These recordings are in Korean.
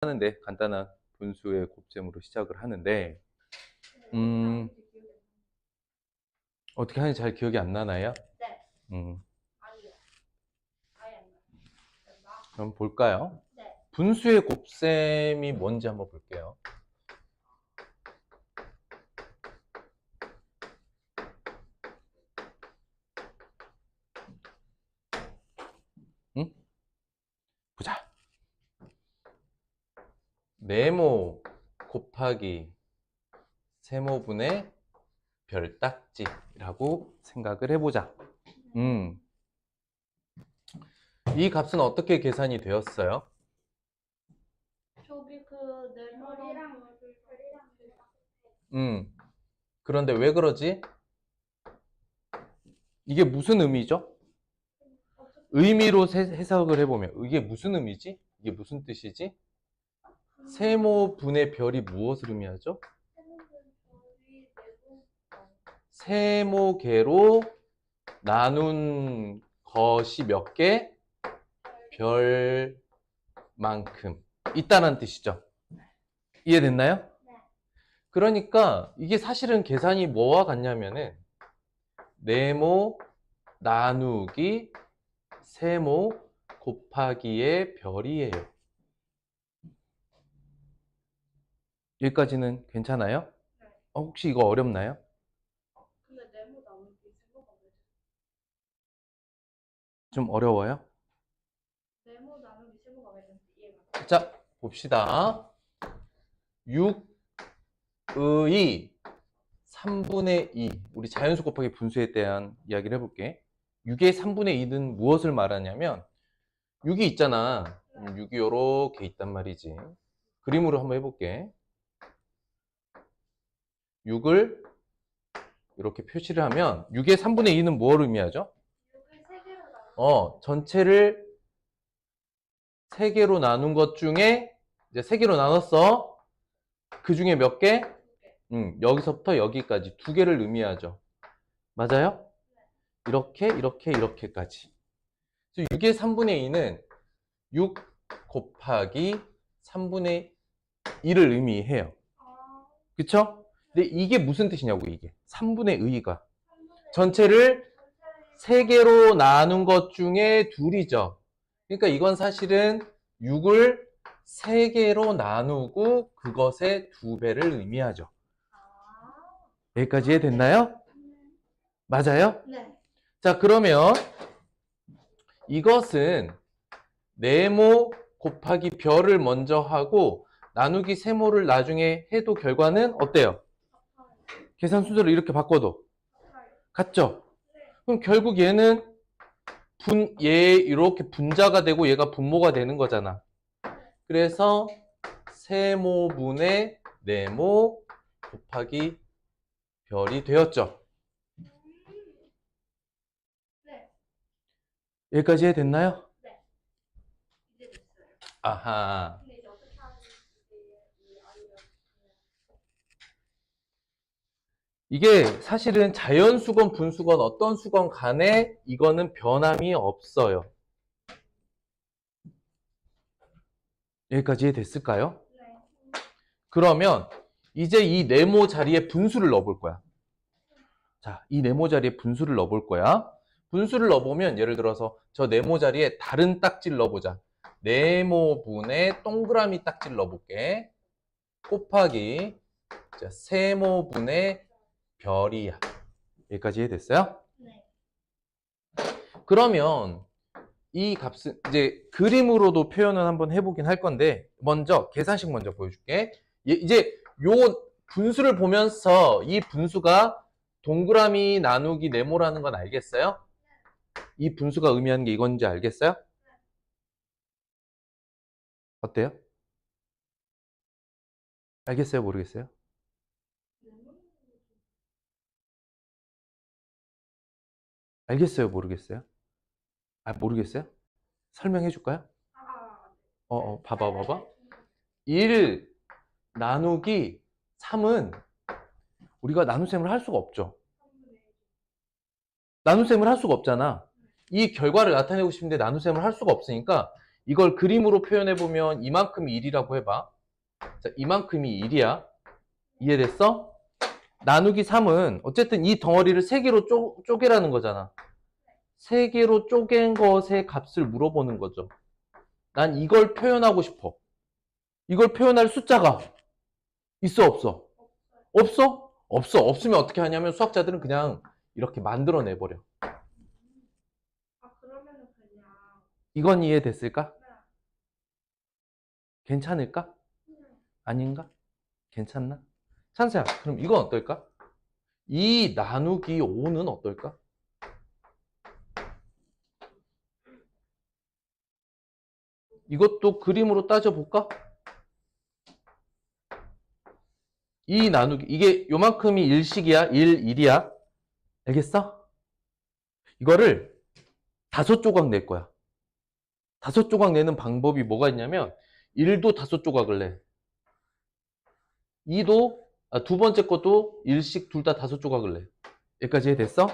하는데 간단한 분수의 곱셈으로 시작을 하는데 어떻게 하는지 잘 기억이 안 나나요? 네. 아니요. 아예 안 나요. 그럼 볼까요? 네. 분수의 곱셈이 뭔지 한번 볼게요. 보자. 네모 곱하기 세모분의 별딱지라고 생각을 해보자. 이 값은 어떻게 계산이 되었어요? 저기 그 네모랑 그런데 왜 그러지? 이게 무슨 의미죠? 의미로 해석을 해보면 이게 무슨 의미지? 이게 무슨 뜻이지? 세모분의 별이 무엇을 의미하죠? 세모개로 나눈 것이 몇 개? 별만큼 있다는 뜻이죠. 이해됐나요? 네. 그러니까 이게 사실은 계산이 뭐와 같냐면은 네모 나누기 세모 곱하기의 별이에요. 여기까지는 괜찮아요? 네. 혹시 이거 어렵나요? 근데 네모 나누기 세모가 왜 돼? 좀 어려워요? 네모 나누기 세모가 왜 되는지 이해가 안 돼. 자, 봅시다. 6의 3분의 2. 우리 자연수 곱하기 분수에 대한 이야기를 해볼게. 6의 3분의 2는 무엇을 말하냐면 6이 있잖아. 6이 이렇게 있단 말이지. 그림으로 한번 해볼게. 6을 이렇게 표시를 하면 6의 3분의 2는 뭘 의미하죠? 6을 3개로 나누 전체를 3개로 나눈 것 중에 이제 3개로 나눴어. 그 중에 몇 개? 여기서부터 여기까지 2개를 의미하죠. 맞아요? 이렇게, 이렇게, 이렇게까지. 6의 3분의 2는 6 곱하기 3분의 2를 의미해요. 그쵸? 근데 이게 무슨 뜻이냐고, 이게. 3분의 2가. 전체를 3개로 나눈 것 중에 둘이죠. 그러니까 이건 사실은 6을 3개로 나누고 그것의 2배를 의미하죠. 여기까지 이해됐나요? 맞아요? 네. 자, 그러면 이것은 네모 곱하기 별을 먼저 하고 나누기 세모를 나중에 해도 결과는 어때요? 계산 순서를 이렇게 바꿔도 같죠? 그럼 결국 얘는 얘 이렇게 분자가 되고 얘가 분모가 되는 거잖아. 그래서 세모분의 네모 곱하기 별이 되었죠. 네. 여기까지 해됐나요? 네. 이제 됐어요. 아하. 근데 이제 어떻게 하는지 알려주세요. 이게 사실은 자연수건, 분수건 어떤 수건 간에 이거는 변함이 없어요. 여기까지 이해됐을까요? 네. 그러면 이제 이 네모 자리에 분수를 넣어볼 거야. 자, 이 네모 자리에 분수를 넣어볼 거야. 분수를 넣어보면 예를 들어서 저 네모 자리에 다른 딱지를 넣어보자. 네모분의 동그라미 딱지를 넣어볼게. 곱하기 세모분의 별이야. 여기까지 이해됐어요? 네. 그러면 이 값은 이제 그림으로도 표현을 한번 해보긴 할 건데 먼저 계산식 먼저 보여줄게. 이제 요 분수를 보면서 이 분수가 동그라미 나누기 네모라는 건 알겠어요? 이 분수가 의미하는 게 이건지 알겠어요? 어때요? 알겠어요? 모르겠어요? 알겠어요? 모르겠어요? 모르겠어요? 설명해 줄까요? 봐봐. 1 나누기 3은 우리가 나눗셈을 할 수가 없죠. 나눗셈을 할 수가 없잖아. 이 결과를 나타내고 싶은데 나눗셈을 할 수가 없으니까 이걸 그림으로 표현해보면 이만큼이 1이라고 해봐. 자, 이만큼이 1이야. 이해됐어? 나누기 3은 어쨌든 이 덩어리를 3개로 쪼개라는 거잖아. 3개로 쪼갠 것의 값을 물어보는 거죠. 난 이걸 표현하고 싶어. 이걸 표현할 숫자가 있어, 없어? 없어? 없어. 없으면 어떻게 하냐면 수학자들은 그냥 이렇게 만들어내버려. 아, 그러면은 그냥. 이건 이해됐을까? 네. 괜찮을까? 네. 아닌가? 괜찮나? 찬스야, 그럼 이건 어떨까? 2 나누기 5는 어떨까? 이것도 그림으로 따져볼까? 2 나누기, 이게 요만큼이 1식이야. 1, 1이야. 알겠어? 이거를 5조각 낼 거야. 5조각 내는 방법이 뭐가 있냐면 1도 5조각을 내. 2도, 두 번째 것도 1식 둘 다 5조각을 내. 여기까지 됐어?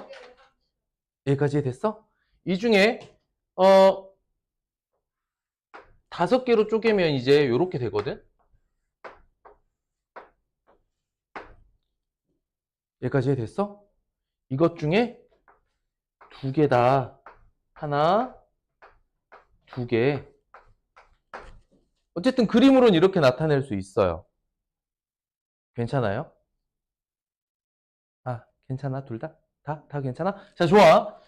여기까지 됐어? 이 중에 5개로 쪼개면 이제 요렇게 되거든? 여기까지 됐어? 이것 중에 2개다. 하나, 2개. 어쨌든 그림으로는 이렇게 나타낼 수 있어요. 괜찮아요? 아, 괜찮아? 둘 다? 다 괜찮아? 자, 좋아.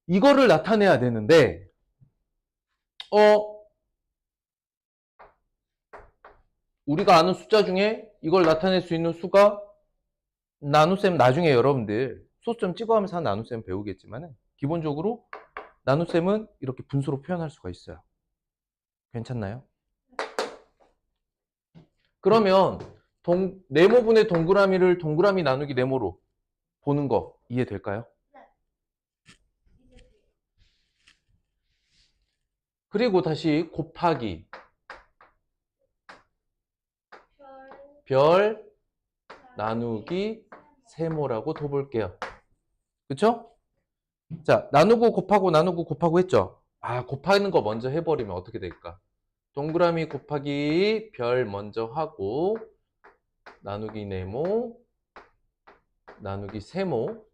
이거를 나타내야 되는데, 우리가 아는 숫자 중에 이걸 나타낼 수 있는 수가 나눗셈 나중에 여러분들 소수점 찍어가면서 한 나눗셈 배우겠지만 기본적으로 나눗셈은 이렇게 분수로 표현할 수가 있어요. 괜찮나요? 그러면 네모분의 동그라미를 동그라미 나누기 네모로 보는 거 이해될까요? 네. 이제 그리고 다시 곱하기 별, 별 나누기 세모라고 둬볼게요. 그쵸? 자, 나누고 곱하고 했죠? 아, 곱하는 거 먼저 해버리면 어떻게 될까? 동그라미 곱하기 별 먼저 하고 나누기 네모 나누기 세모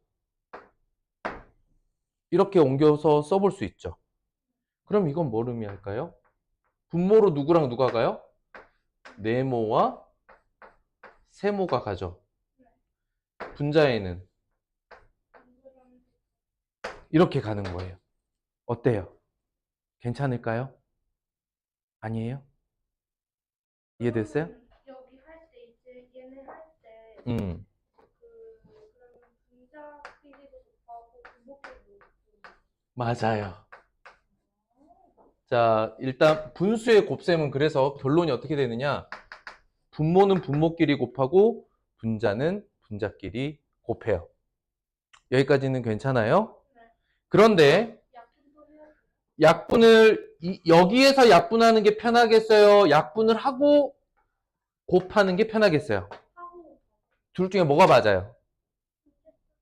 이렇게 옮겨서 써볼 수 있죠. 그럼 이건 뭘 의미할까요? 분모로 누구랑 누가 가요? 네모와 세모가 가죠. 분자에는 이렇게 가는 거예요. 어때요? 괜찮을까요? 아니에요? 이해됐어요? 여기 할 때 이제 얘네 할때 그러면 분자끼리도 곱하고 분모끼리도 곱하고. 맞아요. 자, 일단 분수의 곱셈은 그래서 결론이 어떻게 되느냐? 분모는 분모끼리 곱하고 분자는 분자끼리 곱해요. 여기까지는 괜찮아요? 네. 그런데 약분도 해야 돼요. 약분을 여기에서 약분하는 게 편하겠어요? 약분을 하고 곱하는 게 편하겠어요? 하고 둘 중에 뭐가 맞아요?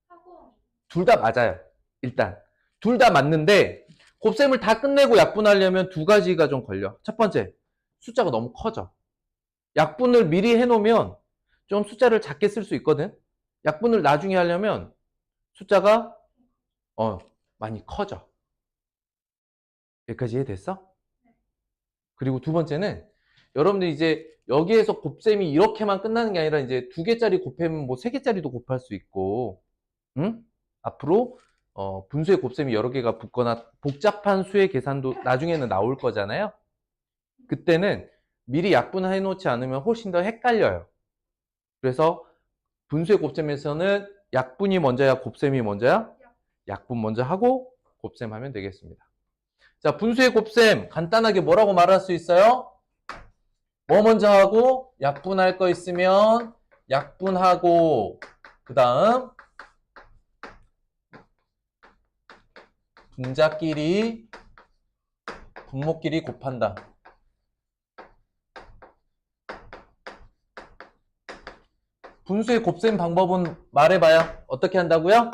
하고 둘 다 맞아요. 일단 둘 다 맞는데 곱셈을 다 끝내고 약분하려면 2가지가 좀 걸려. 첫 번째, 숫자가 너무 커져. 약분을 미리 해놓으면 좀 숫자를 작게 쓸 수 있거든. 약분을 나중에 하려면 숫자가 많이 커져. 여기까지 이해됐어? 그리고 두 번째는 여러분들 이제 여기에서 곱셈이 이렇게만 끝나는 게 아니라 이제 2개짜리 곱하면 뭐 3개짜리도 곱할 수 있고, 응? 앞으로 분수의 곱셈이 여러 개가 붙거나 복잡한 수의 계산도 나중에는 나올 거잖아요. 그때는 미리 약분해 놓지 않으면 훨씬 더 헷갈려요. 그래서 분수의 곱셈에서는 약분이 먼저야, 곱셈이 먼저야? 약분 먼저 하고 곱셈하면 되겠습니다. 자, 분수의 곱셈 간단하게 뭐라고 말할 수 있어요? 뭐 먼저 하고 약분할 거 있으면 약분하고 그 다음 분자끼리 분모끼리 곱한다. 분수의 곱셈 방법은 말해봐요. 어떻게 한다고요?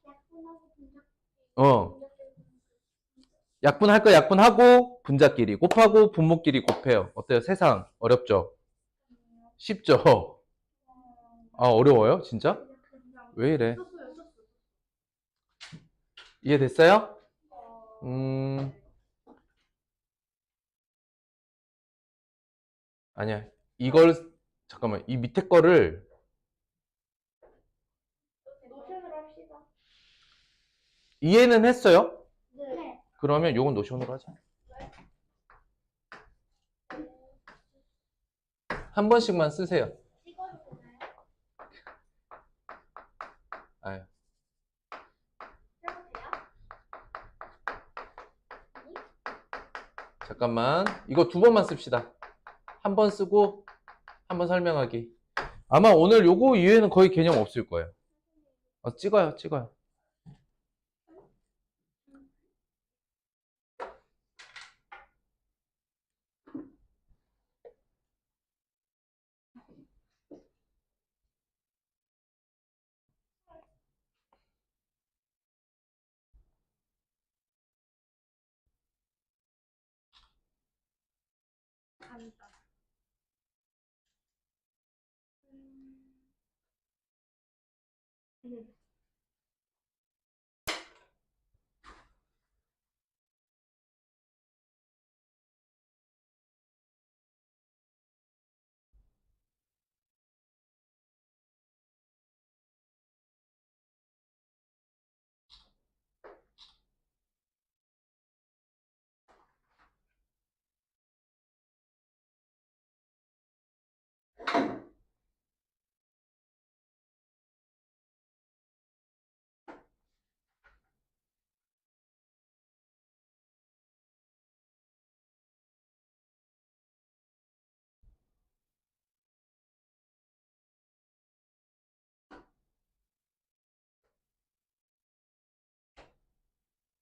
약분하고 분자. 어. 약분할 거 약분하고 분자끼리 곱하고 분모끼리 곱해요. 어때요? 세상 어렵죠? 쉽죠? 아, 어려워요? 진짜? 왜 이래? 썼어요, 썼어. 이해됐어요? 네. 아니야. 이걸 잠깐만. 이 밑에 거를 노션으로 합시다. 이해는 했어요? 네. 그러면 요건 노션으로 하자. 한 번씩만 쓰세요. 찍어도 되나요? 아유. 해보세요. 잠깐만. 이거 두 번만 씁시다. 한 번 쓰고 한 번 설명하기. 아마 오늘 요거 이외에는 거의 개념 없을 거예요. 찍어요, 찍어요. 간다. 음.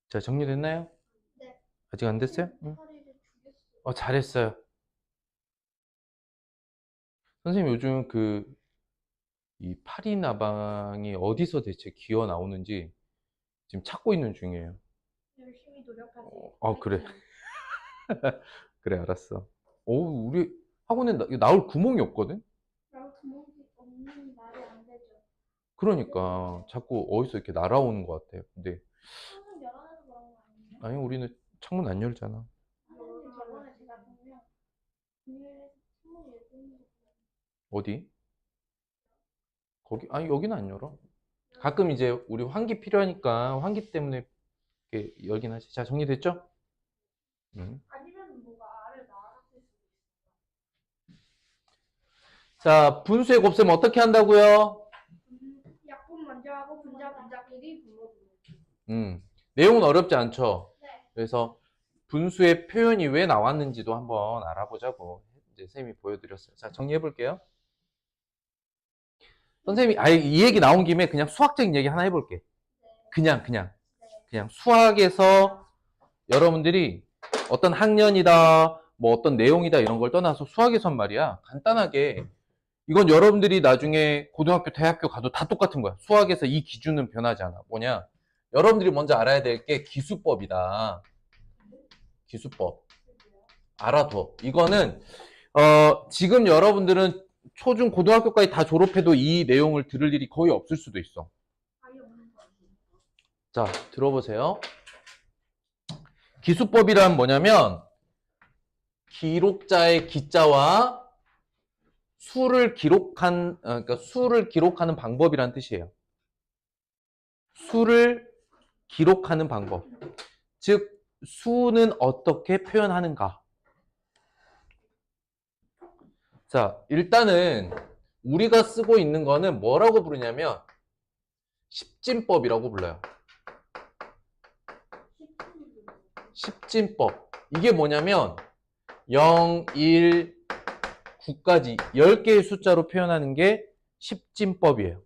자, 정리됐나요? 네. 아직 안 됐어요? 응. 허리를 죽였어. 잘했어요. 선생님 요즘 이 파리나방이 어디서 대체 기어 나오는지 지금 찾고 있는 중이에요. 열심히 노력하세요. 그래. 그래, 알았어. 우리 학원에 나올 구멍이 없거든? 나올 구멍이 없는 말이 안 되죠. 그러니까 자꾸 어디서 이렇게 날아오는 것 같아요. 근데 항상 열어놔서 그런 거 아니에요? 아니 우리는 창문 안 열잖아. 선생님 저번에 제가 보면 금요일에 신문 읽는 거 어디? 거기? 아니 여기는 안 열어. 가끔 이제 우리 환기 필요하니까 환기 때문에 이렇게 열긴 하지. 자, 정리됐죠? 아니면 뭐가 알을 낳았을 수도 있어요. 자, 분수의 곱셈 어떻게 한다고요? 약분 먼저 하고 분자끼리 분모. 내용은 어렵지 않죠? 네. 그래서 분수의 표현이 왜 나왔는지도 한번 알아보자고 이제 쌤이 보여드렸어요. 자, 정리해 볼게요. 선생님이 이 얘기 나온 김에 그냥 수학적인 얘기 하나 해볼게. 그냥 수학에서 여러분들이 어떤 학년이다, 뭐 어떤 내용이다 이런 걸 떠나서 수학에선 말이야 간단하게 이건 여러분들이 나중에 고등학교, 대학교 가도 다 똑같은 거야. 수학에서 이 기준은 변하지 않아. 뭐냐? 여러분들이 먼저 알아야 될 게 기수법이다. 기수법. 알아둬. 이거는 지금 여러분들은 초중 고등학교까지 다 졸업해도 이 내용을 들을 일이 거의 없을 수도 있어. 아예 없는 거 아니에요? 자, 들어보세요. 기수법이란 뭐냐면 기록자의 기자와 그러니까 수를 기록하는 방법이란 뜻이에요. 수를 기록하는 방법. 즉, 수는 어떻게 표현하는가. 자, 일단은 우리가 쓰고 있는 거는 뭐라고 부르냐면 십진법이라고 불러요. 십진법. 이게 뭐냐면 0, 1, 9까지 10개의 숫자로 표현하는 게 십진법이에요.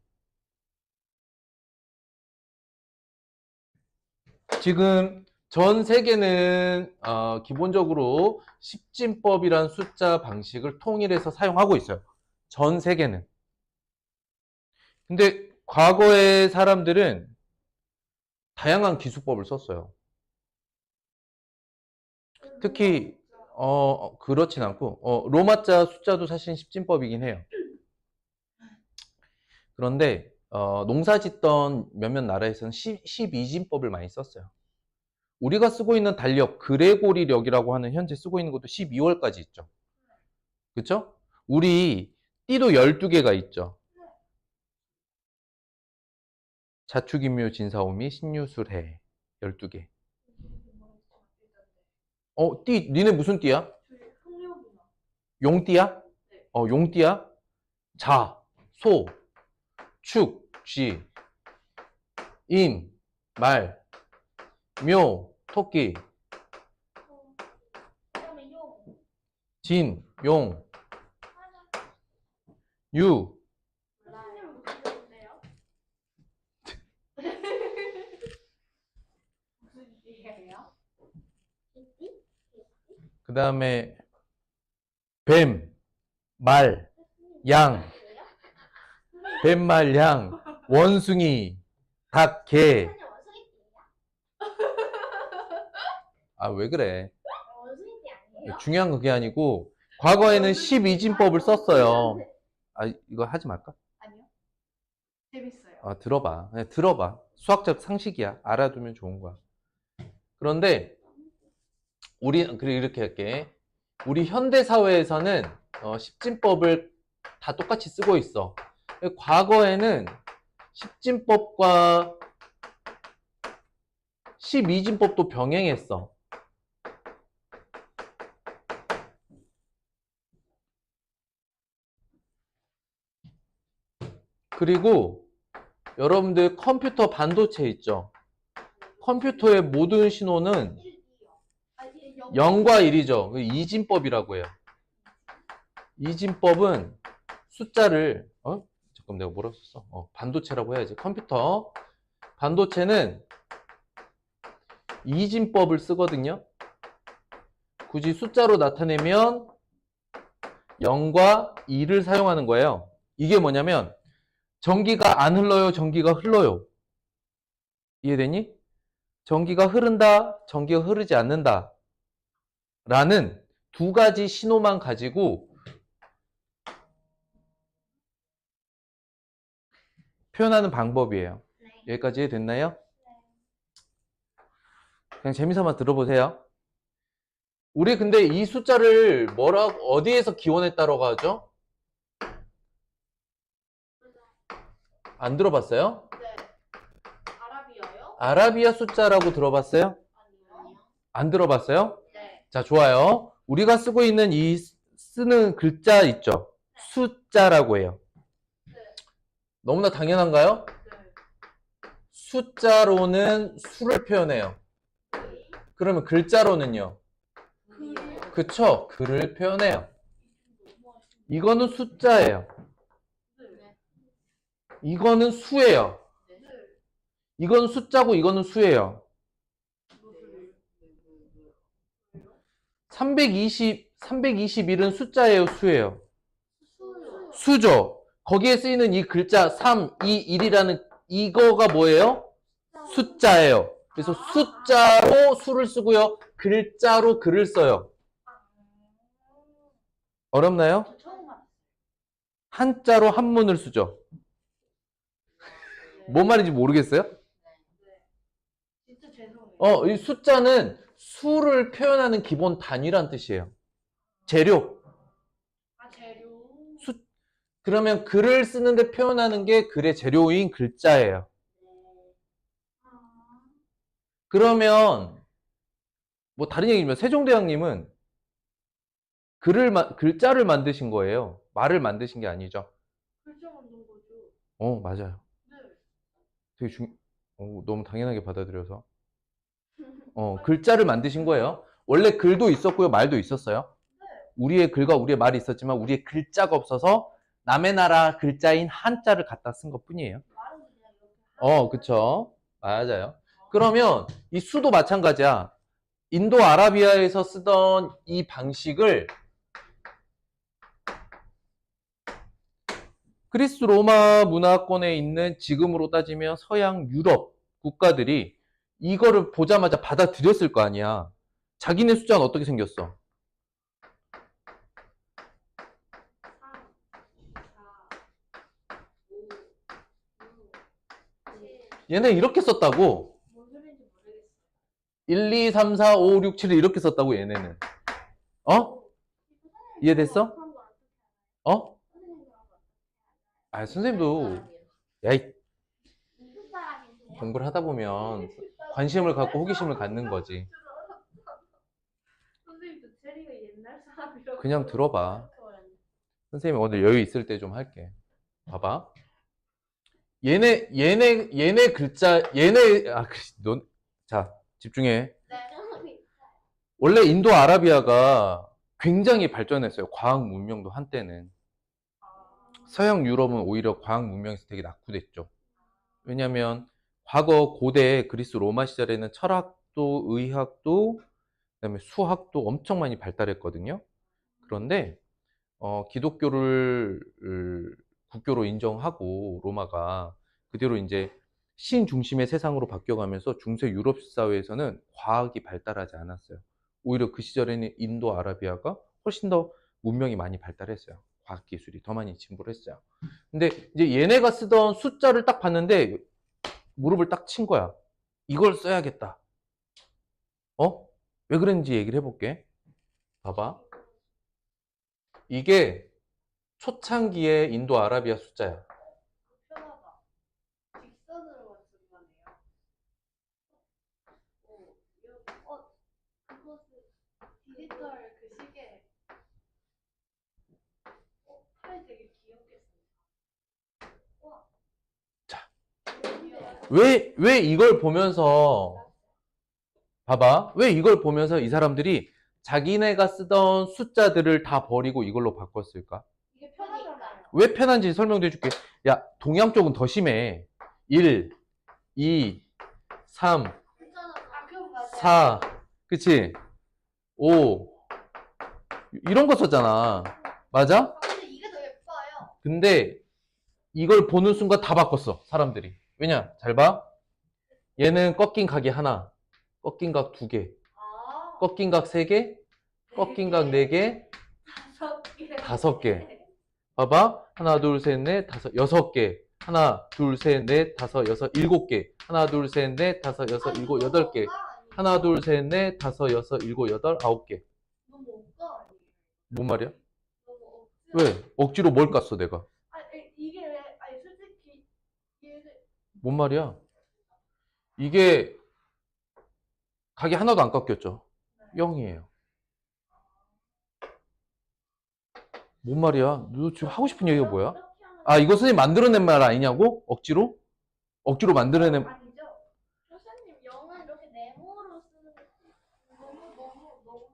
지금 전 세계는 기본적으로 십진법이란 숫자 방식을 통일해서 사용하고 있어요. 전 세계는. 근데 과거의 사람들은 다양한 기수법을 썼어요. 특히 그렇진 않고 로마자 숫자도 사실 십진법이긴 해요. 그런데 농사 짓던 몇몇 나라에서는 12진법을 많이 썼어요. 우리가 쓰고 있는 달력, 그레고리력이라고 하는 현재 쓰고 있는 것도 12월까지 있죠. 그쵸? 우리 띠도 12개가 있죠. 자축인묘 진사오미 신유술해 12개. 띠 니네 무슨 띠야? 흑룡이요. 용띠야? 네. 용띠야? 자, 소, 축, 쥐, 임, 말, 묘, 토끼, 그다음에 용. 진, 용, 하나. 유. 선생님 무슨 띠인데요? 무슨 띠예요? 띠? 그 다음에 뱀, 말, 양, 뱀, 말, 양, 원숭이, 닭, 개. 선생님 원숭이 띠예요? 아, 왜 그래? 원숭이 띠 아니에요? 중요한 건 그게 아니고 과거에는 12진법을 썼어요. 아, 이거 하지 말까? 아니요. 재밌어요. 들어봐. 그냥 들어봐. 수학적 상식이야. 알아두면 좋은 거야. 그런데 그래 이렇게 할게. 우리 현대 사회에서는 십진법을 다 똑같이 쓰고 있어. 과거에는 십진법과 12진법도 병행했어. 그리고 여러분들 컴퓨터 반도체 있죠? 컴퓨터의 모든 신호는 0과 1이죠. 이진법이라고 해요. 이진법은 숫자를 잠깐 내가 뭐라고 썼어? 반도체라고 해야지. 컴퓨터 반도체는 이진법을 쓰거든요. 굳이 숫자로 나타내면 0과 2를 사용하는 거예요. 이게 뭐냐면 전기가 안 흘러요, 전기가 흘러요. 이해되니? 전기가 흐른다, 전기가 흐르지 않는다 라는 두 가지 신호만 가지고 표현하는 방법이에요. 네. 여기까지 됐나요? 그냥 재미삼아 들어보세요. 우리 근데 이 숫자를 어디에서 기원했다라고 하죠? 안 들어봤어요? 네. 아라비아요? 아라비아 숫자라고 들어봤어요? 아니요. 안 들어봤어요? 네. 자, 좋아요. 우리가 쓰고 있는 쓰는 글자 있죠? 숫자라고 해요. 네. 너무나 당연한가요? 네. 숫자로는 수를 표현해요. 그러면 글자로는요? 글이요? 그쵸? 글을 표현해요. 이거는 숫자예요. 네. 이거는 수예요. 네. 이건 숫자고 이거는 수예요. 321은 숫자예요, 수예요? 수요. 수죠. 거기에 쓰이는 이 글자 3, 2, 1이라는 이거가 뭐예요? 숫자예요. 그래서 숫자로 수를 쓰고요. 글자로 글을 써요. 어렵나요? 저 처음 알았어요. 한자로 한문을 쓰죠. 뭔 말인지 모르겠어요? 네. 진짜 죄송해요. 이 숫자는 수를 표현하는 기본 단위란 뜻이에요. 재료. 아, 재료. 그러면 글을 쓰는데 표현하는 게 글의 재료인 글자예요. 아, 그러면 뭐 다른 얘기지만 세종대왕님은 글자를 만드신 거예요. 말을 만드신 게 아니죠. 글자 만든 거죠. 맞아요. 네. 되게 너무 당연하게 받아들여서. 글자를 만드신 거예요. 원래 글도 있었고요, 말도 있었어요. 네. 우리의 글과 우리의 말이 있었지만 우리의 글자가 없어서 남의 나라 글자인 한자를 갖다 쓴 것 뿐이에요. 말은 그냥 이렇게 그쵸. 맞아요. 그러면 이 수도 마찬가지야. 인도 아라비아에서 쓰던 이 방식을 그리스 로마 문화권에 있는 지금으로 따지면 서양 유럽 국가들이 이거를 보자마자 받아들였을 거 아니야. 자기네 숫자는 어떻게 생겼어? 얘네 이렇게 썼다고. 뭔 소리인지 모르겠어. 1, 2, 3, 4, 5, 6, 7을 이렇게 썼다고 얘네는. 어? 이해됐어? 그런 거 어떻게 어? 선생님 그런 거 아, 선생님도 야, 이 무슨 사람이세요? 공부를 하다 보면 관심을 갖고 호기심을 갖는 거지. 선생님도 체리가 옛날 사람이라고. 그냥 들어봐. 선생님이 오늘 여유 있을 때 좀 할게. 봐봐. 얘네 글자, 자, 집중해. 네. 원래 인도 아라비아가 굉장히 발전했어요. 과학 문명도 한때는. 서양 유럽은 오히려 과학 문명에서 되게 낙후됐죠. 왜냐하면 과거 고대 그리스 로마 시절에는 철학도 의학도 그다음에 수학도 엄청 많이 발달했거든요. 그런데 기독교를 국교로 인정하고 로마가 그대로 이제 신 중심의 세상으로 바뀌어가면서 중세 유럽 사회에서는 과학이 발달하지 않았어요. 오히려 그 시절에는 인도 아라비아가 훨씬 더 문명이 많이 발달했어요. 과학 기술이 더 많이 진보를 했어요. 근데 이제 얘네가 쓰던 숫자를 딱 봤는데 무릎을 딱 친 거야. 이걸 써야겠다. 왜 그랬는지 얘기를 해볼게. 봐봐. 이게 초창기의 인도 아라비아 숫자야. 편하다. 직선으로만 쓴 거네요. 그것은 디지털 그 시계. 팔 되게 귀엽게 쓴다. 와. 자. 귀여워. 왜 이걸 보면서 봐봐. 왜 이걸 보면서 이 사람들이 자기네가 쓰던 숫자들을 다 버리고 이걸로 바꿨을까? 이게 편하잖아요. 왜 편한지 설명도 해줄게. 야, 동양 쪽은 더 심해. 1, 2, 3, 그럼 맞아요. 4, 그치? 5, 이런 거 썼잖아. 맞아? 근데 이게 더 예뻐요. 근데 이걸 보는 순간 다 바꿨어, 사람들이. 왜냐? 잘 봐. 얘는 꺾인 각이 하나, 꺾인 각 두 개, 아. 꺾인 각 세 개, 꺾인 각 네 개, 5개. 5개. 봐봐. 하나, 둘, 셋, 넷, 다섯, 6개. 하나, 둘, 셋, 넷, 다섯, 여섯, 7개. 하나, 둘, 셋, 넷, 다섯, 여섯, 일곱, 8개. 하나, 둘, 셋, 넷, 다섯, 여섯, 일곱, 여덟, 9개. 너무 없다. 뭔 말이야? 너무 억지로. 왜? 억지로 뭘 깠어, 내가? 이게 왜? 아니 솔직히 이게 뭔 말이야? 이게 각이 하나도 안 깎였죠. 0이에요. 뭔 말이야? 너 지금 하고 싶은 얘기가 뭐야? 아, 이거 선생님 만들어낸 말 아니냐고? 억지로? 억지로 만들어낸 아니죠. 교수님 영은 이렇게 네모로 쓰는 게 너무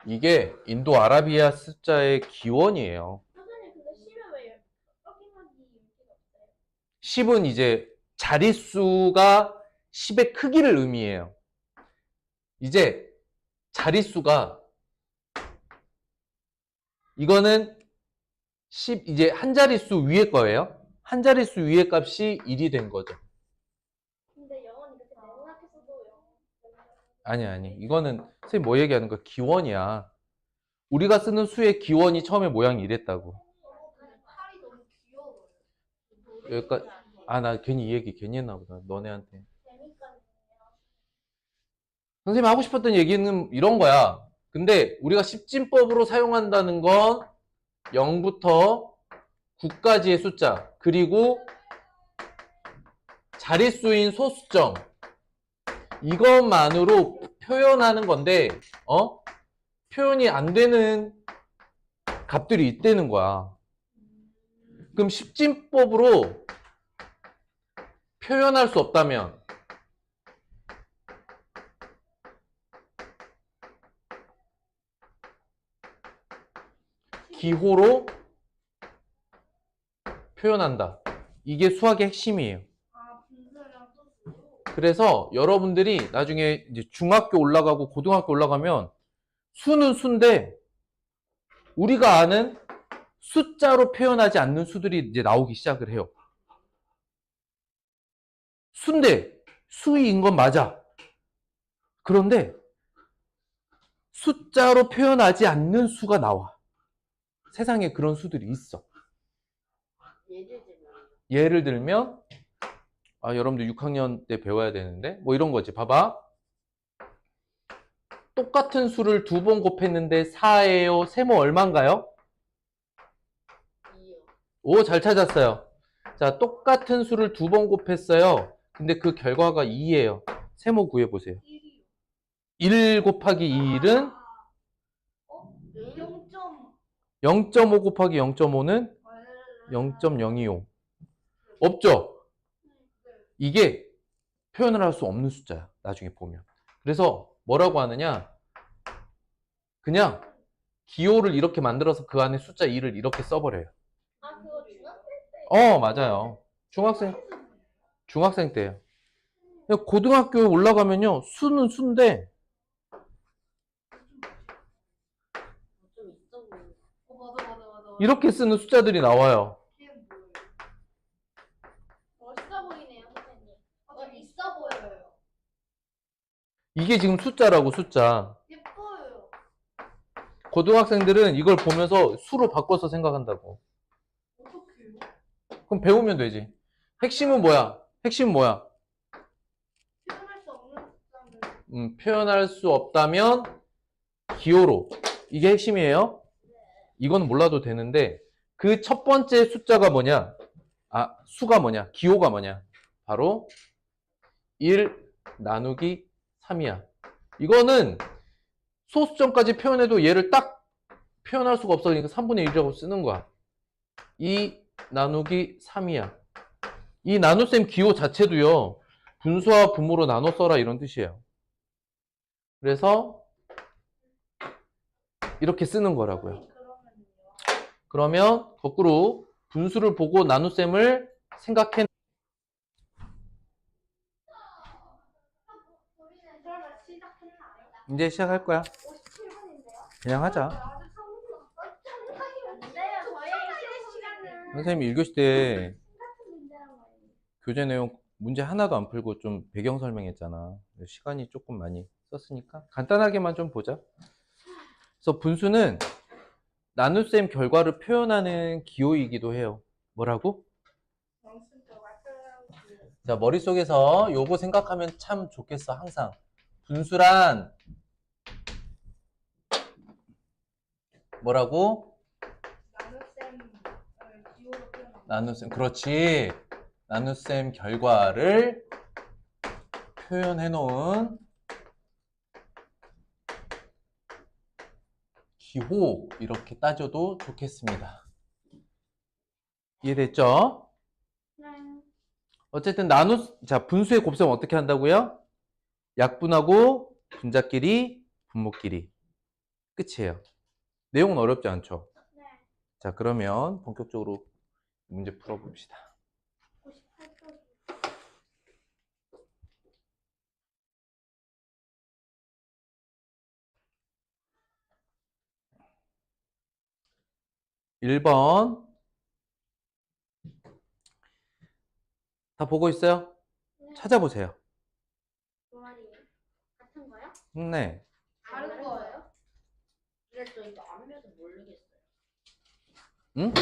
이게 인도 아라비아 숫자의 기원이에요. 교수님 근데 쉬면 왜 꺾임하기 의미가 없어요? 10은 이제 자릿수가 10의 크기를 의미해요. 이제 자릿수가 이거는 10 이제 한 자릿수 위에 거예요. 한 자릿수 위의 값이 1이 된 거죠. 근데 영은 이렇게 네모나게 써도 영. 아니. 이거는 선생님 뭐 얘기하는 거야? 기원이야. 우리가 쓰는 수의 기원이 처음에 모양이 이랬다고. 팔이 너무 귀여워요. 여기까지. 아, 나 괜히 이 얘기 괜히 했나 보다. 너네한테. 재밌거든요. 선생님이 하고 싶었던 얘기는 이런 거야. 근데 우리가 십진법으로 사용한다는 건 0부터 9까지의 숫자, 그리고 자릿수인 소수점, 이것만으로 표현하는 건데, 표현이 안 되는 값들이 있다는 거야. 그럼 십진법으로 표현할 수 없다면 기호로 표현한다. 이게 수학의 핵심이에요. 아 분수랑 소수. 그래서 여러분들이 나중에 이제 중학교 올라가고 고등학교 올라가면 수는 수인데 우리가 아는 숫자로 표현하지 않는 수들이 이제 나오기 시작을 해요. 수인데 수인 건 맞아. 그런데 숫자로 표현하지 않는 수가 나와. 세상에 그런 수들이 있어. 예를 들면 여러분들 6학년 때 배워야 되는데 뭐 이런 거지. 봐봐. 똑같은 수를 2번 곱했는데 4예요. 세모 얼마인가요? 2요. 오, 잘 찾았어요. 자, 똑같은 수를 2번 곱했어요. 근데 그 결과가 2예요. 세모 구해보세요. 1이요. 1 곱하기 2는 0.5 곱하기 0.5는 0.025. 없죠? 이게 표현을 할 수 없는 숫자야. 나중에 보면. 그래서 뭐라고 하느냐? 그냥 기호를 이렇게 만들어서 그 안에 숫자 2를 이렇게 써버려요. 아, 그거 중학생 때. 맞아요. 중학생 때예요. 고등학교에 올라가면요. 수는 수인데 좀 있어 보이네. 맞아. 이렇게 쓰는 숫자들이 나와요. 멋있어 보이네요, 선생님. 있어 보여요. 이게 지금 숫자라고, 숫자. 예뻐요. 고등학생들은 이걸 보면서 수로 바꿔서 생각한다고. 어떡해요? 그럼 배우면 되지. 핵심은 뭐야? 표현할 수 없는 숫자는. 표현할 수 없다면 기호로. 이게 핵심이에요. 이건 몰라도 되는데 그 첫 번째 숫자가 뭐냐? 수가 뭐냐? 기호가 뭐냐? 바로 1 나누기 3이야. 이거는 소수점까지 표현해도 얘를 딱 표현할 수가 없어. 그러니까 3분의 1이라고 쓰는 거야. 2 나누기 3이야. 이 나눗셈 기호 자체도요. 분수와 분모로 나눠 써라 이런 뜻이에요. 그래서 이렇게 쓰는 거라고요. 그러면 거꾸로 분수를 보고 나눗셈을 생각해. 그러면 시작했나요? 이제 시작할 거야. 57분인데요? 그냥 하자. 아직 3분 남았잖아요. 저희 시간은 선생님이 1교시 때 같은 문제란 말이에요. 교재 내용 문제 하나도 안 풀고 좀 배경 설명했잖아. 시간이 조금 많이 썼으니까 간단하게만 좀 보자. 그래서 분수는 나눗셈 결과를 표현하는 기호이기도 해요. 뭐라고? 자, 머릿속에서 요거 생각하면 참 좋겠어. 항상 분수란 뭐라고? 나눗셈, 그렇지. 나눗셈 결과를 표현해 놓은 기호, 이렇게 따져도 좋겠습니다. 이해됐죠? 네. 어쨌든 자, 분수의 곱셈 어떻게 한다고요? 약분하고 분자끼리, 분모끼리. 끝이에요. 내용은 어렵지 않죠? 네. 자, 그러면 본격적으로 문제 풀어봅시다. 58분. 1번. 다 보고 있어요? 네. 찾아보세요. 동아리 같은 거요? 네. 다른 거예요? 근데 저 이거 안 배워서 모르겠어요. 응?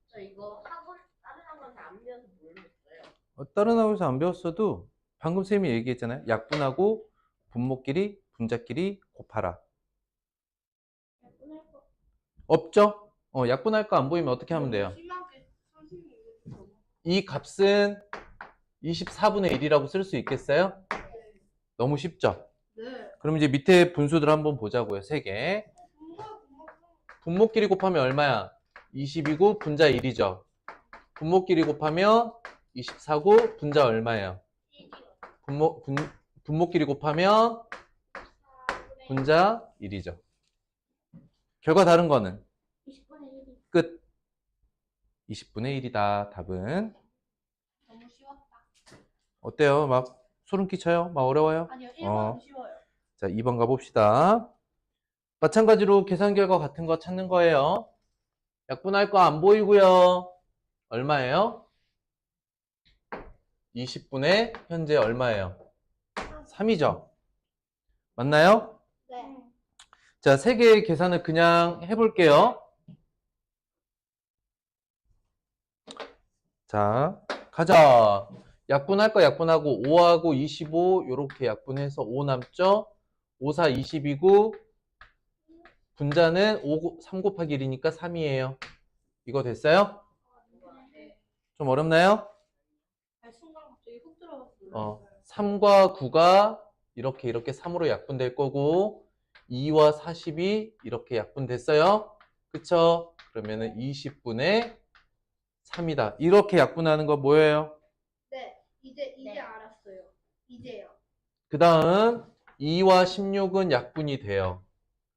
저 이거 학원 다른 학원에서 안 배워서 모르겠어요. 다른 학교에서 안 배웠어도 방금 쌤이 얘기했잖아요. 약분하고 분모끼리, 분자끼리 곱하라. 약분할 거. 없죠? 약분할 거 안 보이면 어떻게 하면 돼요? 심하게 선생님이 이 값은 24분의 1이라고 쓸 수 있겠어요? 너무 쉽죠? 네. 그럼 이제 밑에 분수들 한번 보자고요. 3개. 분모끼리 곱하면 얼마야? 20이고 분자 1이죠. 분모끼리 곱하면 24고 분자 얼마예요? 분모끼리 곱하면 분자 1이죠. 결과 다른 거는? 20분의 1이 끝. 20분의 1이다. 답은. 너무 쉬웠다. 어때요? 막 소름 끼쳐요? 막 어려워요? 아니요, 1번은 쉬워요. 자, 2번 가봅시다. 마찬가지로 계산 결과 같은 거 찾는 거예요. 약분할 거 안 보이고요. 얼마예요? 20분의 현재 얼마예요? 3이죠. 맞나요? 네. 자, 세 개의 계산을 그냥 해볼게요. 자, 가자. 약분할 거 약분하고 5하고 25 요렇게 약분해서 5 남죠? 5, 4, 20이고 분자는 3 곱하기 1이니까 3이에요. 이거 됐어요? 좀 어렵나요? 순간 갑자기 훅 들어갔어요. 3과 9가 이렇게 3으로 약분될 거고 2와 40이 이렇게 약분됐어요. 그쵸? 그러면은 20분의 3이다. 이렇게 약분하는 거 뭐예요? 네, 이제 알았어요. 이제요. 그 다음 2와 16은 약분이 돼요.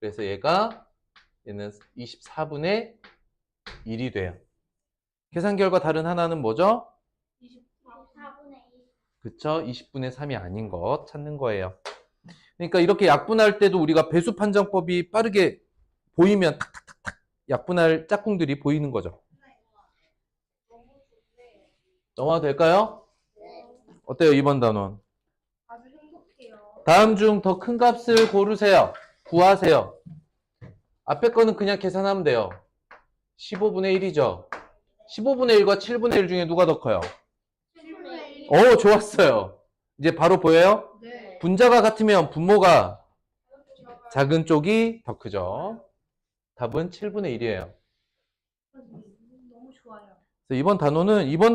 그래서 얘는 24분의 1이 돼요. 계산 결과 다른 하나는 뭐죠? 24분의 1. 그쵸? 20분의 3이 아닌 것 찾는 거예요. 그러니까 이렇게 약분할 때도 우리가 배수 판정법이 빠르게 보이면 탁탁탁탁 약분할 짝꿍들이 보이는 거죠. 너무 좋네요. 넘어가도 될까요? 네. 어때요, 2번 단원? 아주 행복해요. 다음 중 더 큰 값을 고르세요. 구하세요. 앞에 거는 그냥 계산하면 돼요. 15분의 1이죠. 15분의 1과 7분의 1 중에 누가 더 커요? 7분의 1. 좋았어요. 이제 바로 보여요? 네. 분자가 같으면 분모가 작은 쪽이 더 크죠. 답은 7분의 1이에요. 너무 좋아요. 이번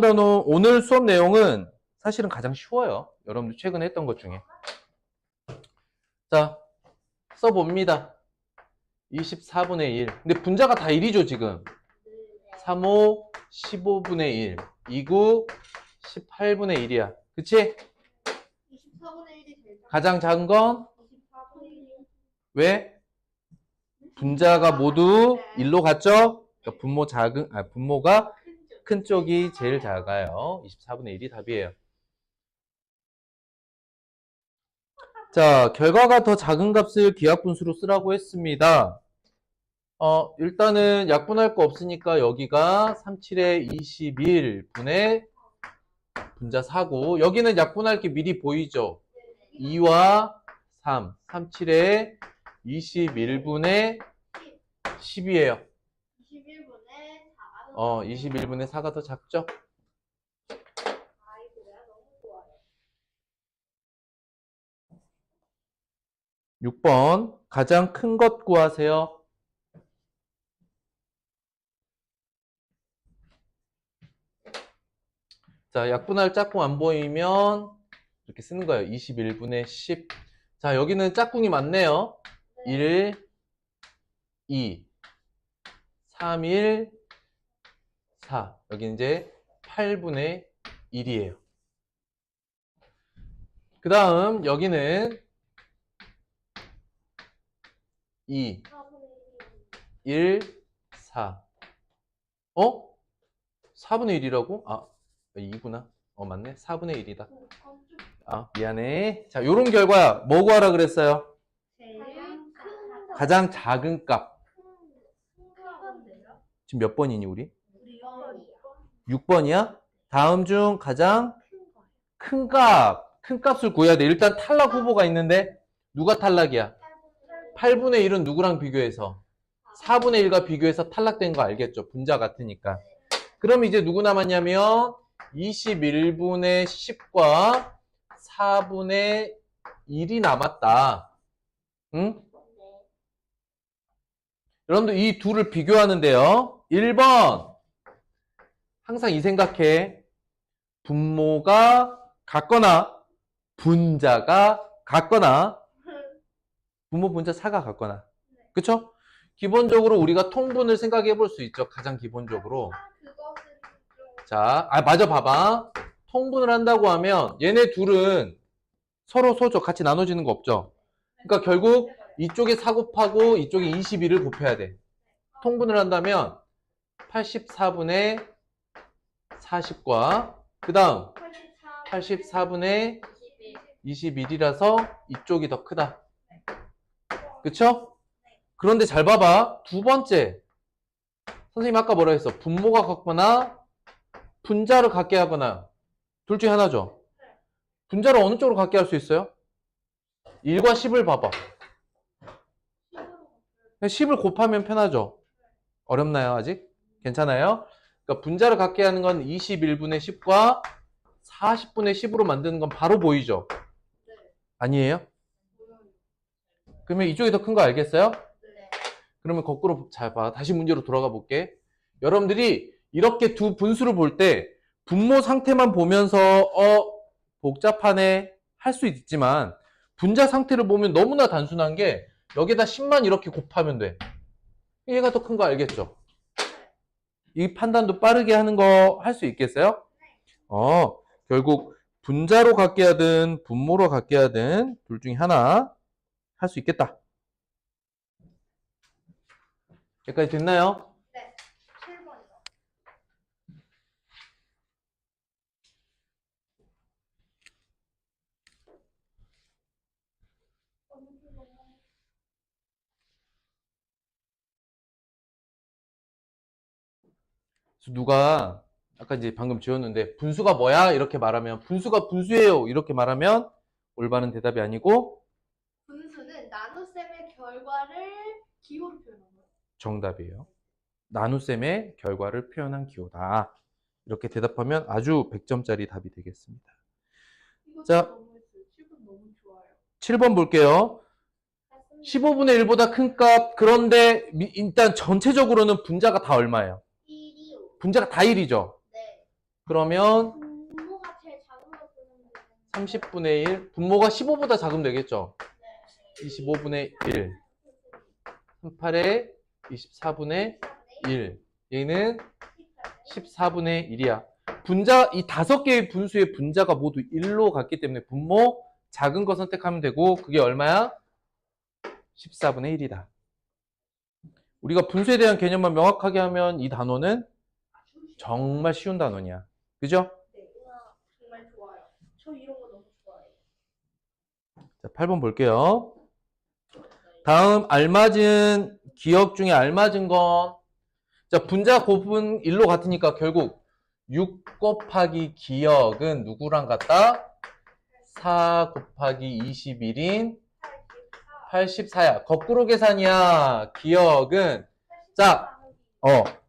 단어, 오늘 수업 내용은 사실은 가장 쉬워요. 여러분들 최근에 했던 것 중에. 자, 써봅니다. 24분의 1. 근데 분자가 다 1이죠, 지금. 35, 15분의 1. 29, 18분의 1이야. 그치? 24분의 1이 제일 작아. 가장 작은 건 24분의 1. 왜? 분자가 모두 1로 갔죠? 그러니까 분모가 큰 쪽이 제일 작아요. 24분의 1이 답이에요. 자, 결과가 더 작은 값을 기하분수로 쓰라고 했습니다. 일단은 약분할 거 없으니까 여기가 37의 21분의 분자 4고 여기는 약분할 게 미리 보이죠? 2와 3, 37의 21분의 10이에요. 21분의 4. 21분의 4가 더 작죠? 아이고야, 너무 좋아요. 6번 가장 큰 것 구하세요. 자, 약분할 짝꿍 안 보이면 이렇게 쓰는 거예요. 21분의 10. 자, 여기는 짝꿍이 많네요. 1, 2, 3, 1, 4. 여기 이제 8분의 1이에요. 그 다음 여기는 2, 1, 4. 4분의 1이라고? 2구나. 맞네. 4분의 1이다. 미안해. 자, 요런 결과야. 뭐 구하라 그랬어요? 제일 큰 거. 가장 작은 값. 지금 몇 번이니, 우리? 우리 6번이야? 다음 중 가장 큰 값. 큰 값을 구해야 돼. 일단 탈락 후보가 있는데, 누가 탈락이야? 8분의 1은 누구랑 비교해서? 4분의 1과 비교해서 탈락된 거 알겠죠? 분자 같으니까. 그럼 이제 누구 남았냐면, 21분의 10과 4분의 1이 남았다. 응? 여러분들 이 둘을 비교하는데요. 1번. 항상 이 생각해. 분모가 같거나 분자가 같거나 분모 분자 차가 같거나. 그쵸? 기본적으로 우리가 통분을 생각해 볼 수 있죠. 가장 기본적으로. 그것은 좀 자, 맞아 봐봐. 통분을 한다고 하면 얘네 둘은 서로 소죠. 같이 나눠지는 거 없죠. 그러니까 결국 이쪽에 4 곱하고 이쪽에 21을 곱해야 돼. 통분을 한다면 84분의 40과 그 다음 84분의 21이라서 이쪽이 더 크다. 그쵸? 그런데 잘 봐봐. 두 번째. 선생님 아까 뭐라 했어? 분모가 같거나 분자를 같게 하거나 둘 중에 하나죠. 분자를 어느 쪽으로 같게 할 수 있어요? 1과 10을 봐봐. 10을 곱하면 편하죠? 어렵나요, 아직? 괜찮아요? 그러니까 분자를 갖게 하는 건 21분의 10과 40분의 10으로 만드는 건 바로 보이죠? 네. 아니에요? 보여요. 그러면 이쪽이 더 큰 거 알겠어요? 네. 그러면 거꾸로 잘 봐. 다시 문제로 돌아가 볼게. 여러분들이 이렇게 두 분수를 볼 때 분모 상태만 보면서 복잡하네 할 수 있지만 분자 상태를 보면 너무나 단순한 게 여기다 10만 이렇게 곱하면 돼. 얘가 더 큰 거 알겠죠? 이 판단도 빠르게 하는 거 할 수 있겠어요? 결국 분자로 갖게 하든 분모로 갖게 하든 둘 중에 하나 할 수 있겠다. 여기까지 됐나요? 네. 7번이요. 그래서 누가 아까 이제 방금 지웠는데 분수가 뭐야? 이렇게 말하면 분수가 분수예요. 이렇게 말하면 올바른 대답이 아니고 분수는 나눗셈의 결과를 기호로 표현한 거예요. 정답이에요. 나눗셈의 결과를 표현한 기호다. 이렇게 대답하면 아주 100점짜리 답이 되겠습니다. 이거 자. 너무했어요. 7번 너무 좋아요. 7번 볼게요. 15분의 1보다 큰 값. 그런데 일단 전체적으로는 분자가 다 얼마예요? 1이요. 분자가 다 1이죠. 네. 그러면 분모가 제일 작은 거 쓰는 거. 30분의 1. 분모가 15보다 작으면 되겠죠. 네. 25분의 1. 38에 24분의 1. 얘는 14분의 1이야. 분자, 이 5개의 분수의 분자가 모두 1로 갔기 때문에 분모 작은 거 선택하면 되고, 그게 얼마야? 14분의 1이다. 우리가 분수에 대한 개념만 명확하게 하면 이 단어는 정말 쉬운 단어냐. 그죠? 네. 우와, 정말 좋아요. 저 이런 거 너무 좋아해요. 자, 8번 볼게요. 다음 알맞은 기억 중에 알맞은 건 자, 분자 곱은 1로 같으니까 결국 6 곱하기 기억은 누구랑 같다? 4 곱하기 21인 84야. 거꾸로 계산이야. 기억은 자,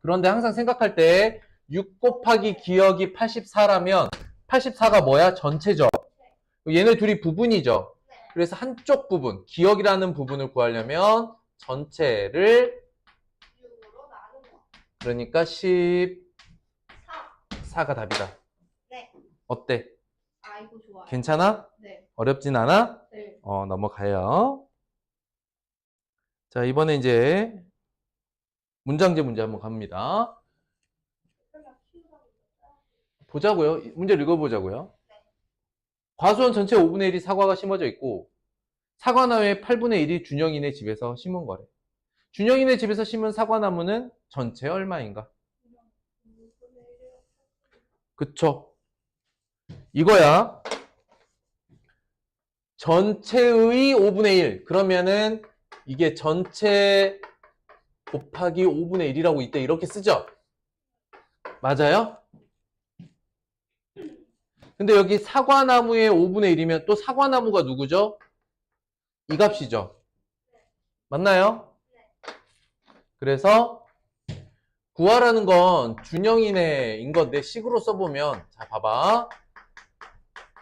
그런데 항상 생각할 때 6 곱하기 기억이 84라면 84가 뭐야? 전체죠. 얘네 둘이 부분이죠. 그래서 한쪽 부분, 기억이라는 부분을 구하려면 전체를 6으로 나누고. 그러니까 14가 4. 답이다. 네. 어때? 아, 이거 좋아요. 괜찮아? 네. 어렵진 않아? 네. 넘어가요. 자, 이번에 이제 문장제 문제 한번 갑니다. 보자고요. 문제를 읽어보자고요. 과수원 전체 5분의 1이 사과가 심어져 있고 사과나무의 8분의 1이 준영이네 집에서 심은 거래. 준영이네 집에서 심은 사과나무는 전체 얼마인가? 그쵸? 이거야. 전체의 5분의 1. 그러면은 이게 전체 곱하기 5분의 1이라고 이때 이렇게 쓰죠? 맞아요? 근데 여기 사과나무의 5분의 1이면 또 사과나무가 누구죠? 이 값이죠? 맞나요? 그래서 구하라는 건 준영이네인 건데 식으로 써보면 자 봐봐.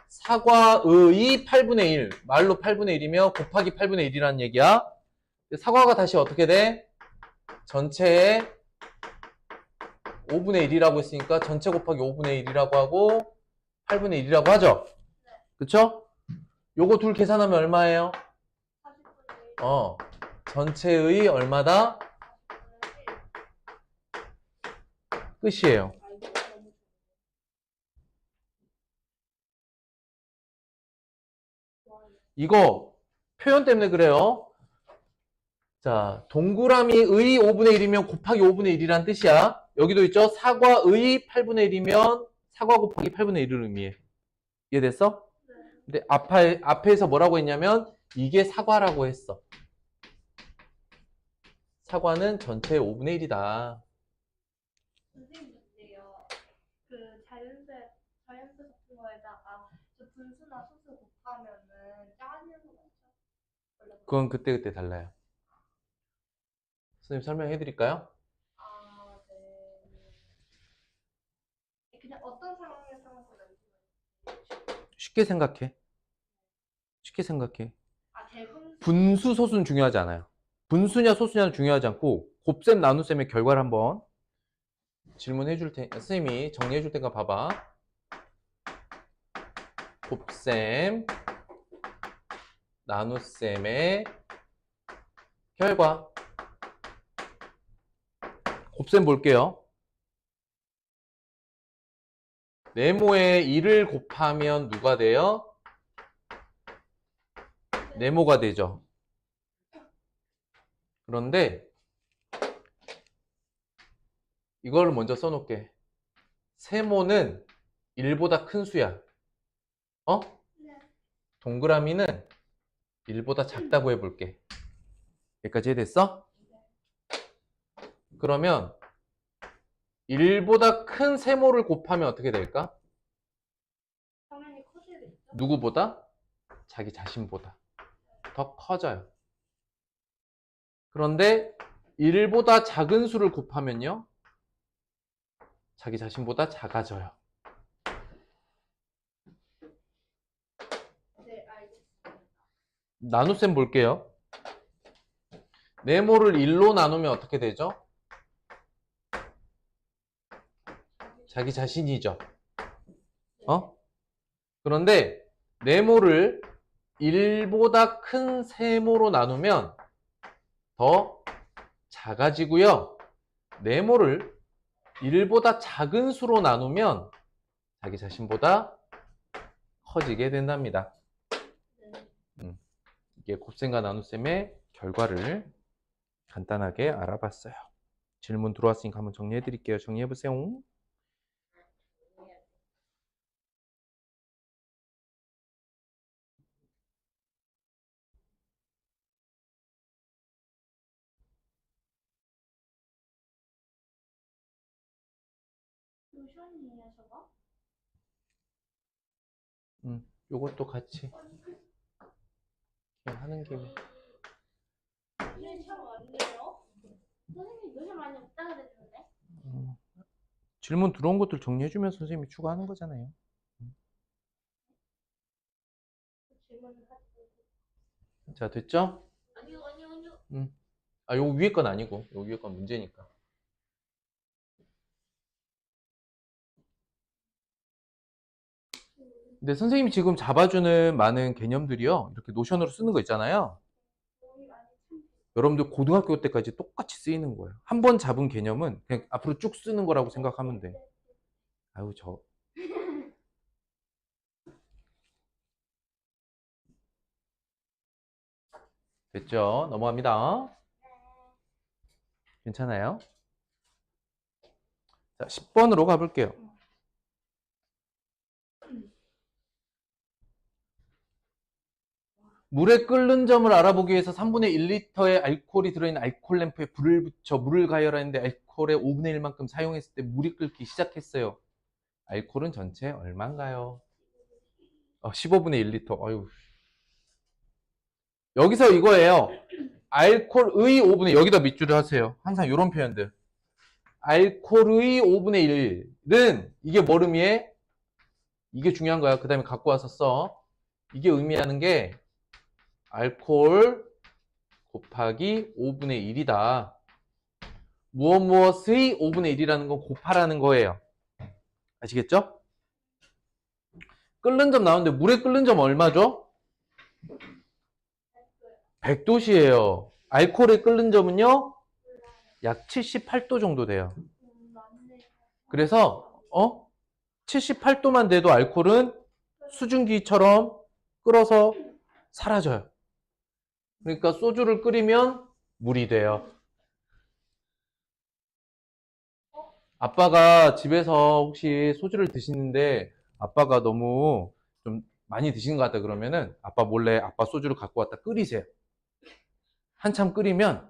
사과의 8분의 1 말로 8분의 1이면 곱하기 8분의 1이라는 얘기야. 사과가 다시 어떻게 돼? 전체의 5분의 1이라고 했으니까 전체 곱하기 5분의 1이라고 하고 8분의 1이라고 하죠? 그쵸? 요거 둘 계산하면 얼마예요? 40분의 1. 전체의 얼마다? 끝이에요. 이거 표현 때문에 그래요. 자, 동그라미의 5분의 1이면 곱하기 5분의 1이란 뜻이야. 여기도 있죠? 사과의 8분의 1이면 사과 곱하기 8분의 1을 의미해. 이해됐어? 네. 근데 앞에서 뭐라고 했냐면 이게 사과라고 했어. 사과는 전체의 5분의 1이다. 선생님인데요. 그 자연수 같은 거에다가 저 분수나 소수 곱하면은 짜는 거 맞죠? 원래 그건 그때그때 달라요. 선생님 설명해 드릴까요? 아, 네. 그냥 어떤 상황에서 하는 거예요? 쉽게 생각해. 쉽게 생각해. 아, 대분. 분수, 소수는 중요하지 않아요. 분수냐, 소수냐는 중요하지 않고, 곱셈, 나눗셈의 결과를 한번 질문해 줄 테니까, 선생님이 정리해 줄 테니까 봐봐. 곱셈, 나눗셈의 결과. 곱셈 볼게요. 네모에 1을 곱하면 누가 돼요? 네모가 되죠. 그런데 이걸 먼저 써놓게. 세모는 1보다 큰 수야. 어? 네. 동그라미는 1보다 작다고 해볼게. 여기까지 이해됐어? 그러면 1보다 큰 세모를 곱하면 어떻게 될까? 당연히 커지겠죠? 누구보다? 자기 자신보다 더 커져요. 그런데 1보다 작은 수를 곱하면요, 자기 자신보다 작아져요. 네, 알겠습니다. 나눗셈 볼게요. 네모를 1로 나누면 어떻게 되죠? 자기 자신이죠. 어? 그런데 네모를 1보다 큰 세모로 나누면 더 작아지고요. 네모를 1보다 작은 수로 나누면 자기 자신보다 커지게 된답니다. 네. 이게 곱셈과 나눗셈의 결과를 간단하게 알아봤어요. 질문 들어왔으니까 한번 정리해 드릴게요. 정리해 보세요. 로션이에요, 저거? 요것도 같이 그냥 하는 김에. 네, 참 왔네요. 선생님 로션 많이 없다 그랬는데? 질문 들어온 것들 정리해주면서 선생님이 추가하는 거잖아요. 질문을 하시고. 자, 됐죠? 아니요, 아니요, 아니요. 아, 요 위에 건 아니고, 요 위에 건 문제니까. 근데 선생님이 지금 잡아주는 많은 개념들이요, 이렇게 노션으로 쓰는 거 있잖아요. 도움이 많이 참. 여러분들 고등학교 때까지 똑같이 쓰이는 거예요. 한 번 잡은 개념은 그냥 앞으로 쭉 쓰는 거라고 생각하면 돼. 아유, 됐죠? 넘어갑니다. 괜찮아요? 자, 10번으로 가볼게요. 물에 끓는 점을 알아보기 위해서 3분의 1리터의 알코올이 들어있는 알코올 램프에 불을 붙여 물을 가열하는데 알코올의 5분의 1만큼 사용했을 때 물이 끓기 시작했어요. 알코올은 전체 얼마인가요? 15분의 1리터. 어휴. 여기서 이거예요. 알코올의 5분의 1, 여기다 밑줄을 하세요. 항상 이런 표현들. 알코올의 5분의 1은 이게 뭘 의미해? 이게 중요한 거야. 그 다음에 갖고 와서 써. 이게 의미하는 게 알코올 곱하기 5분의 1이다. 무엇의 5분의 1이라는 건 곱하라는 거예요. 아시겠죠? 끓는 점 나오는데 물에 끓는 점 얼마죠? 100도씨예요. 알코올의 끓는 점은요? 약 78도 정도 돼요. 맞네. 그래서 78도만 돼도 알코올은 수증기처럼 끓어서 사라져요. 그러니까 소주를 끓이면 물이 돼요. 아빠가 집에서 혹시 소주를 드시는데 아빠가 너무 좀 많이 드시는 것 같다 그러면은 아빠 몰래 아빠 소주를 갖고 왔다 끓이세요. 한참 끓이면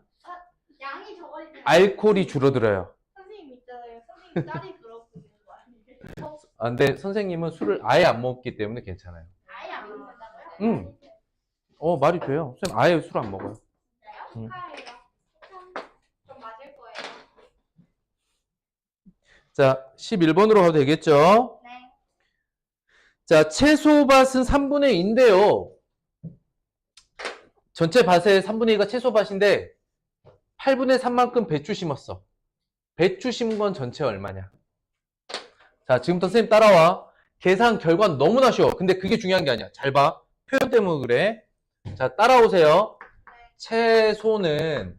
양이 적어지는. 알코올이 줄어들어요. 선생님 있잖아요. 선생님 딸이 그러고 있는 거 아니에요? 아, 근데 선생님은 술을 아예 안 먹기 때문에 괜찮아요. 아예 안 먹는다고요? 응. 말이 돼요. 선생님 아예 술 안 먹어요. 진짜요? 응. 축하해요. 자, 11번으로 가도 되겠죠? 네. 자, 채소밭은 3분의 2인데요. 전체 밭의 3분의 2가 채소밭인데 8분의 3만큼 배추 심었어. 배추 심은 건 전체 얼마냐? 자, 지금부터 선생님 따라와. 계산 결과는 너무나 쉬워. 근데 그게 중요한 게 아니야. 잘 봐. 표현 때문에 그래. 자, 따라오세요. 채소는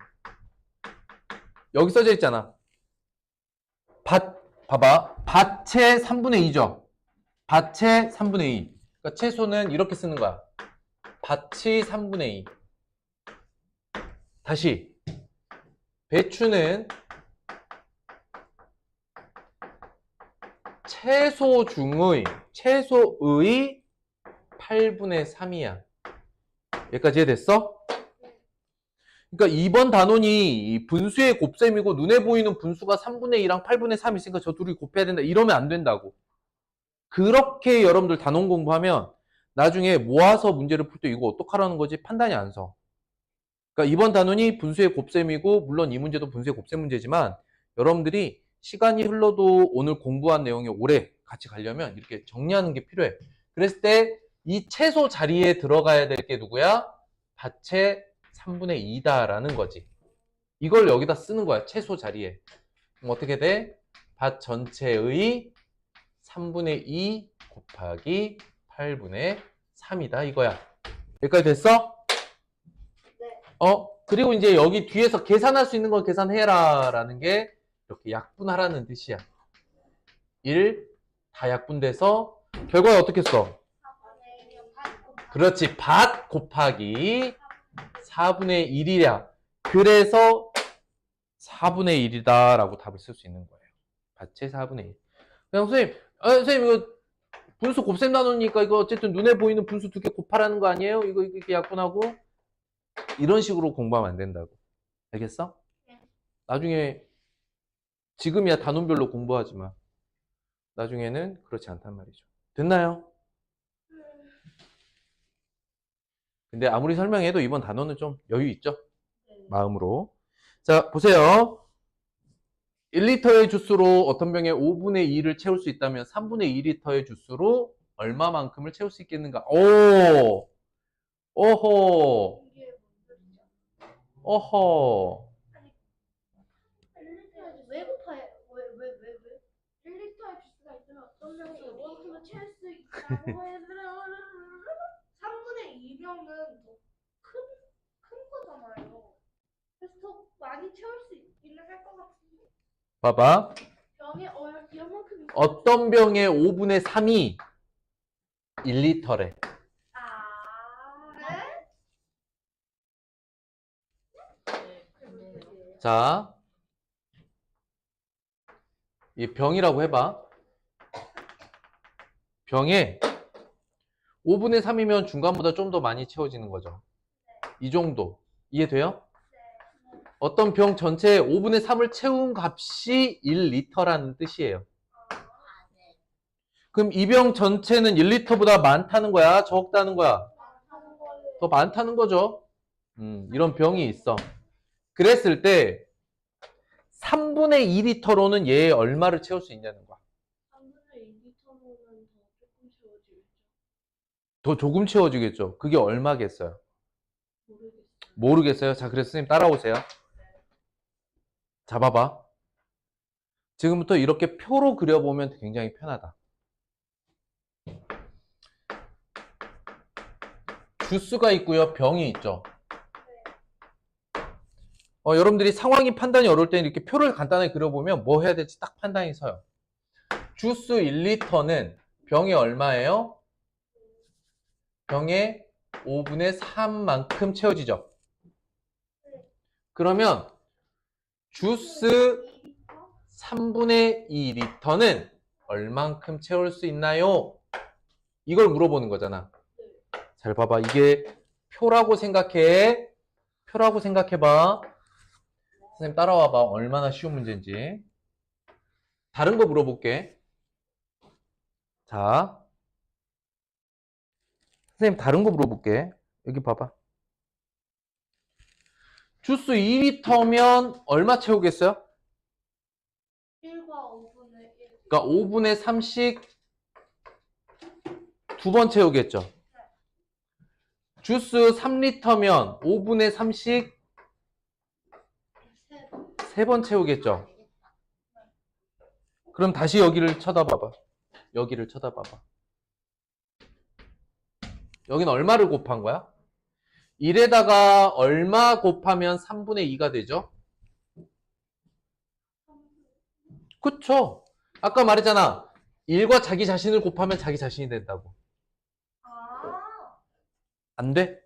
여기 써져 있잖아. 봐봐. 밭의 3분의 2죠. 밭의 3분의 2. 그러니까 채소는 이렇게 쓰는 거야. 밭이 3분의 2. 다시. 배추는 채소의 8분의 3이야. 여기까지 이해됐어? 그러니까 2번 단원이 분수의 곱셈이고 눈에 보이는 분수가 3분의 2랑 8분의 3이 있으니까 저 둘이 곱해야 된다. 이러면 안 된다고. 그렇게 여러분들 단원 공부하면 나중에 모아서 문제를 풀 때 이거 어떡하라는 거지? 판단이 안 서. 그러니까 이번 단원이 분수의 곱셈이고 물론 이 문제도 분수의 곱셈 문제지만 여러분들이 시간이 흘러도 오늘 공부한 내용이 오래 같이 가려면 이렇게 정리하는 게 필요해. 그랬을 때 이 채소 자리에 들어가야 될 게 누구야? 밭의 3분의 2다라는 거지. 이걸 여기다 쓰는 거야. 채소 자리에. 그럼 어떻게 돼? 밭 전체의 3분의 2 곱하기 8분의 3이다 이거야. 여기까지 됐어? 네. 그리고 이제 여기 뒤에서 계산할 수 있는 걸 계산해라 라는 게 이렇게 약분하라는 뜻이야. 1 다 약분돼서 결과에 어떻게 써? 그렇지. 밭 곱하기 4분의 1이야. 그래서 4분의 1이다 라고 답을 쓸 수 있는 거예요. 밭의 4분의 1. 그냥 선생님 이거 분수 곱셈 나누니까 이거 어쨌든 눈에 보이는 분수 두 개 곱하라는 거 아니에요? 이거 이렇게 약분하고 이런 식으로 공부하면 안 된다고. 알겠어? 네. 나중에 지금이야 단원별로 공부하지 마. 나중에는 그렇지 않단 말이죠. 됐나요? 근데 아무리 설명해도 이번 단어는 좀 여유 있죠? 마음으로. 자, 보세요. 1리터의 주스로 어떤 병에 5분의 2를 채울 수 있다면 3분의 2리터의 주스로 얼마만큼을 채울 수 있겠는가? 오! 오호! 이게 뭔 소리죠? 어허! 1리터에 왜 곱해? 왜? 1리터의 주스가 있으면 어떤 병이 이만큼을 채울 수 있다고 해서 3분의 2병은 더 큰 거잖아요. 그래서 더 많이 채울 수 있기는 할 것 같은데 봐봐. 병에 이만큼 어떤 병의 5분의 3이 1리터래. 네? 자, 이 병이라고 해봐. 병에 5분의 3이면 중간보다 좀 더 많이 채워지는 거죠. 이 정도. 이해돼요? 어떤 병 전체에 5분의 3을 채운 값이 1리터라는 뜻이에요. 그럼 이 병 전체는 1리터보다 많다는 거야? 적다는 거야? 더 많다는 거죠. 이런 병이 있어. 그랬을 때 3분의 2리터로는 얘 얼마를 채울 수 있냐는 거야. 3분의 2리터로는 더 조금 채워지겠죠. 더 조금 채워지겠죠. 그게 얼마겠어요? 모르겠어요. 모르겠어요. 자, 그래서 선생님 따라오세요. 잡아봐. 지금부터 이렇게 표로 그려보면 굉장히 편하다. 주스가 있고요. 병이 있죠. 여러분들이 상황이 판단이 어려울 때는 이렇게 표를 간단하게 그려보면 뭐 해야 될지 딱 판단이 서요. 주스 1리터는 병이 얼마예요? 병에 5분의 3만큼 채워지죠. 그러면 주스 3분의 2리터는 얼만큼 채울 수 있나요? 이걸 물어보는 거잖아. 잘 봐봐. 이게 표라고 생각해. 표라고 생각해봐. 선생님 따라와봐. 얼마나 쉬운 문제인지. 다른 거 물어볼게. 자, 선생님 다른 거 물어볼게. 여기 봐봐. 주스 2리터면 얼마 채우겠어요? 1과 5분의 그러니까 5분의 3씩 두 번 채우겠죠. 주스 3리터면 5분의 3씩 세 번 채우겠죠. 그럼 다시 여기를 쳐다봐봐. 여기를 쳐다봐봐. 여기는 얼마를 곱한 거야? 1에다가 얼마 곱하면 3분의 2가 되죠? 그쵸? 아까 말했잖아. 1과 자기 자신을 곱하면 자기 자신이 된다고. 아, 안 돼?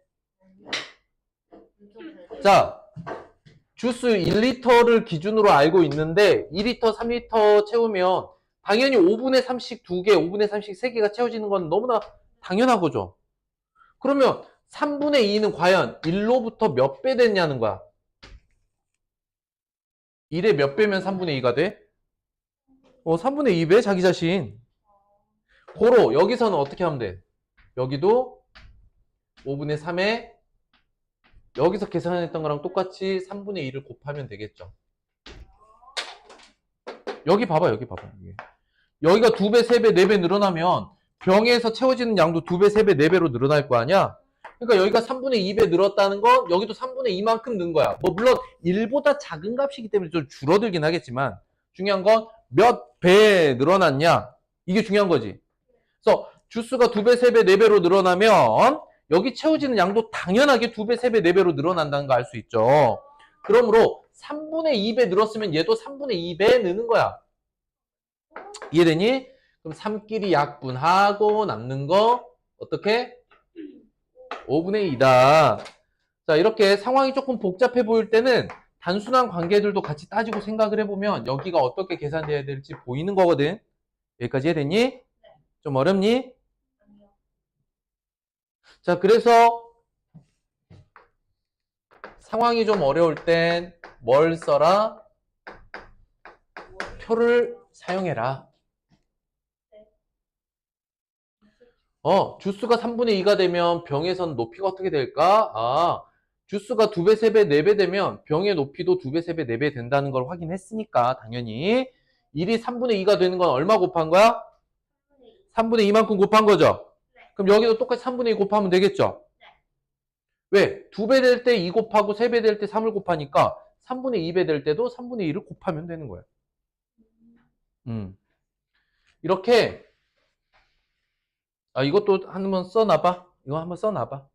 자, 주스 1리터를 기준으로 알고 있는데 2리터, 3리터 채우면 당연히 5분의 3씩 2개, 5분의 3씩 3개가 채워지는 건 너무나 당연한 거죠. 그러면 3분의 2는 과연 1로부터 몇 배 됐냐는 거야. 1에 몇 배면 3분의 2가 돼? 3분의 2배 자기 자신. 고로 여기서는 어떻게 하면 돼? 여기도 5분의 3에 여기서 계산했던 거랑 똑같이 3분의 2를 곱하면 되겠죠. 여기 봐봐, 여기 봐봐. 여기가 2배, 3배, 4배 늘어나면 병에서 채워지는 양도 2배, 3배, 4배로 늘어날 거 아니야? 그러니까 여기가 3분의 2배 늘었다는 건 여기도 3분의 2만큼 는 거야. 뭐 물론 1보다 작은 값이기 때문에 좀 줄어들긴 하겠지만 중요한 건 몇 배 늘어났냐? 이게 중요한 거지. 그래서 주스가 2배, 3배, 4배로 늘어나면 여기 채워지는 양도 당연하게 2배, 3배, 4배로 늘어난다는 거 알 수 있죠. 그러므로 3분의 2배 늘었으면 얘도 3분의 2배 느는 거야. 이해되니? 그럼 3끼리 약분하고 남는 거 어떻게? 5분의 2다. 자, 이렇게 상황이 조금 복잡해 보일 때는 단순한 관계들도 같이 따지고 생각을 해보면 여기가 어떻게 계산돼야 될지 보이는 거거든. 여기까지 이해됐니? 좀 어렵니? 자, 그래서 상황이 좀 어려울 땐 뭘 써라? 표를 사용해라. 주스가 3분의 2가 되면 병에선 높이가 어떻게 될까? 주스가 2배, 3배, 4배 되면 병의 높이도 2배, 3배, 4배 된다는 걸 확인했으니까 당연히 1이 3분의 2가 되는 건 얼마 곱한 거야? 3분의 2만큼 곱한 거죠? 그럼 여기도 똑같이 3분의 2 곱하면 되겠죠? 왜? 2배 될 때 2 곱하고 3배 될 때 3을 곱하니까 3분의 2배 될 때도 3분의 2를 곱하면 되는 거야. 이렇게 이것도 한번 써놔봐. 이거 한번 써놔봐.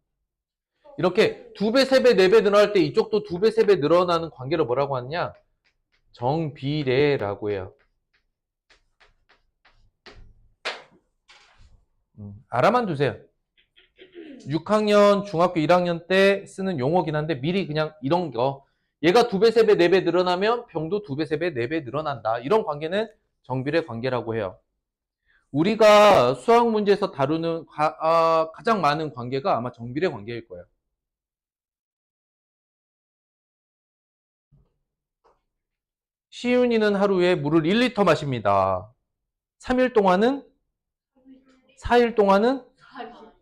이렇게 2배, 3배, 4배 늘어날 때 이쪽도 2배, 3배 늘어나는 관계를 뭐라고 하느냐? 정비례라고 해요. 알아만 두세요. 6학년, 중학교 1학년 때 쓰는 용어긴 한데 미리 그냥 이런 거 얘가 2배, 3배, 4배 늘어나면 병도 2배, 3배, 4배 늘어난다. 이런 관계는 정비례 관계라고 해요. 우리가 수학 문제에서 다루는 가장 많은 관계가 아마 정비례 관계일 거예요. 시윤이는 하루에 물을 1리터 마십니다. 3일 동안은? 4일 동안은?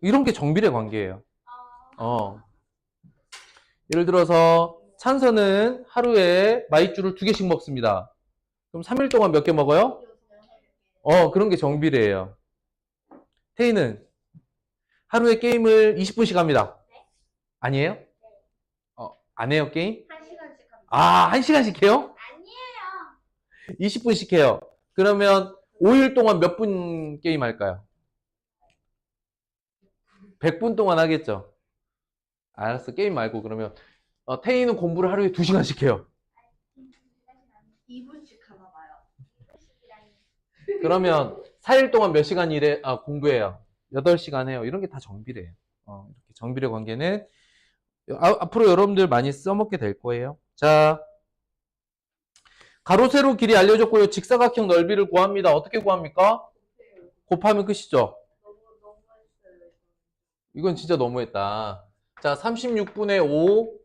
이런 게 정비례 관계예요. 예를 들어서 찬서는 하루에 마이쮸를 2개씩 먹습니다. 그럼 3일 동안 몇 개 먹어요? 그런 게 정비례예요. 태희는 하루에 게임을 20분씩 합니다. 아니에요? 안 해요, 게임? 1시간씩 합니다. 1시간씩 해요? 아니에요. 20분씩 해요. 그러면 5일 동안 몇 분 게임 할까요? 100분 동안 하겠죠? 알았어, 게임 말고 그러면 태희는 공부를 하루에 2시간씩 해요. 2분씩 하나 봐요. 그러면 4일 동안 몇 시간 공부해요? 8시간 해요. 이런 게 다 정비례예요. 이렇게 정비례 관계는 앞으로 여러분들 많이 써먹게 될 거예요. 자, 가로, 세로 길이 알려줬고요. 직사각형 넓이를 구합니다. 어떻게 구합니까? 곱하면 끝이죠. 너무 했어요. 이건 진짜 너무했다. 자, 36분의 5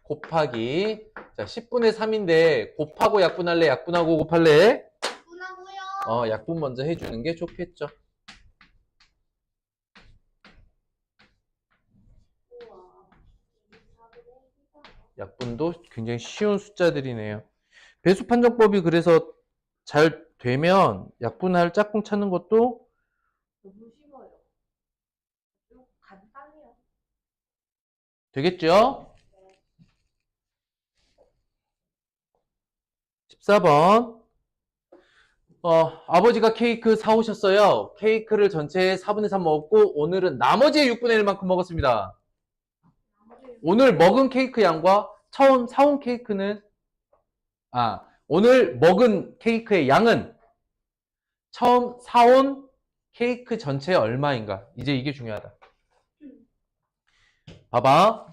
곱하기 자 10분의 3인데 곱하고 약분할래? 약분하고 곱할래? 분하고요. 약분 먼저 해주는 게 좋겠죠. 약분도 굉장히 쉬운 숫자들이네요. 배수 판정법이 그래서 잘 되면 약분할 짝꿍 찾는 것도 너무 쉬워요. 좀 간단해요. 되겠죠? 14번. 아버지가 케이크 사오셨어요. 케이크를 전체에 4분의 3 먹었고, 오늘은 나머지의 6분의 1만큼 먹었습니다. 오늘 먹은 케이크 양과 처음 사온 케이크는, 오늘 먹은 케이크의 양은 처음 사온 케이크 전체의 얼마인가? 이제 이게 중요하다. 봐봐.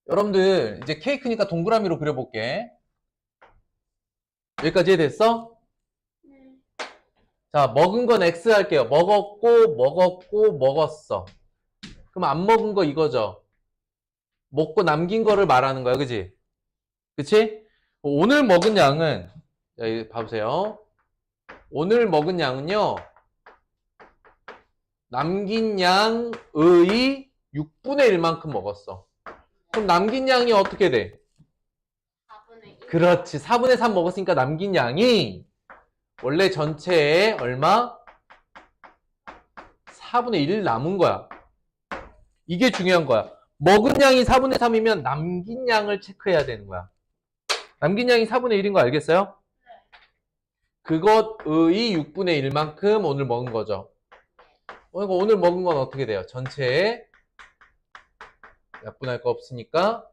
여러분들, 이제 케이크니까 동그라미로 그려볼게. 여기까지 이해됐어? 네. 자, 먹은 건 X 할게요. 먹었어. 그럼 안 먹은 거 이거죠? 먹고 남긴 거를 말하는 거야, 그치? 그치? 오늘 먹은 양은, 자, 여기 봐보세요. 오늘 먹은 양은요, 남긴 양의 6분의 1만큼 먹었어. 그럼 남긴 양이 어떻게 돼? 4분의 1. 그렇지. 4분의 3 먹었으니까 남긴 양이 원래 전체에 얼마? 4분의 1 남은 거야. 이게 중요한 거야. 먹은 양이 4분의 3이면 남긴 양을 체크해야 되는 거야. 남긴 양이 4분의 1인 거 알겠어요? 그것의 6분의 1만큼 오늘 먹은 거죠. 그러니까 오늘 먹은 건 어떻게 돼요? 전체에 약분할 거 없으니까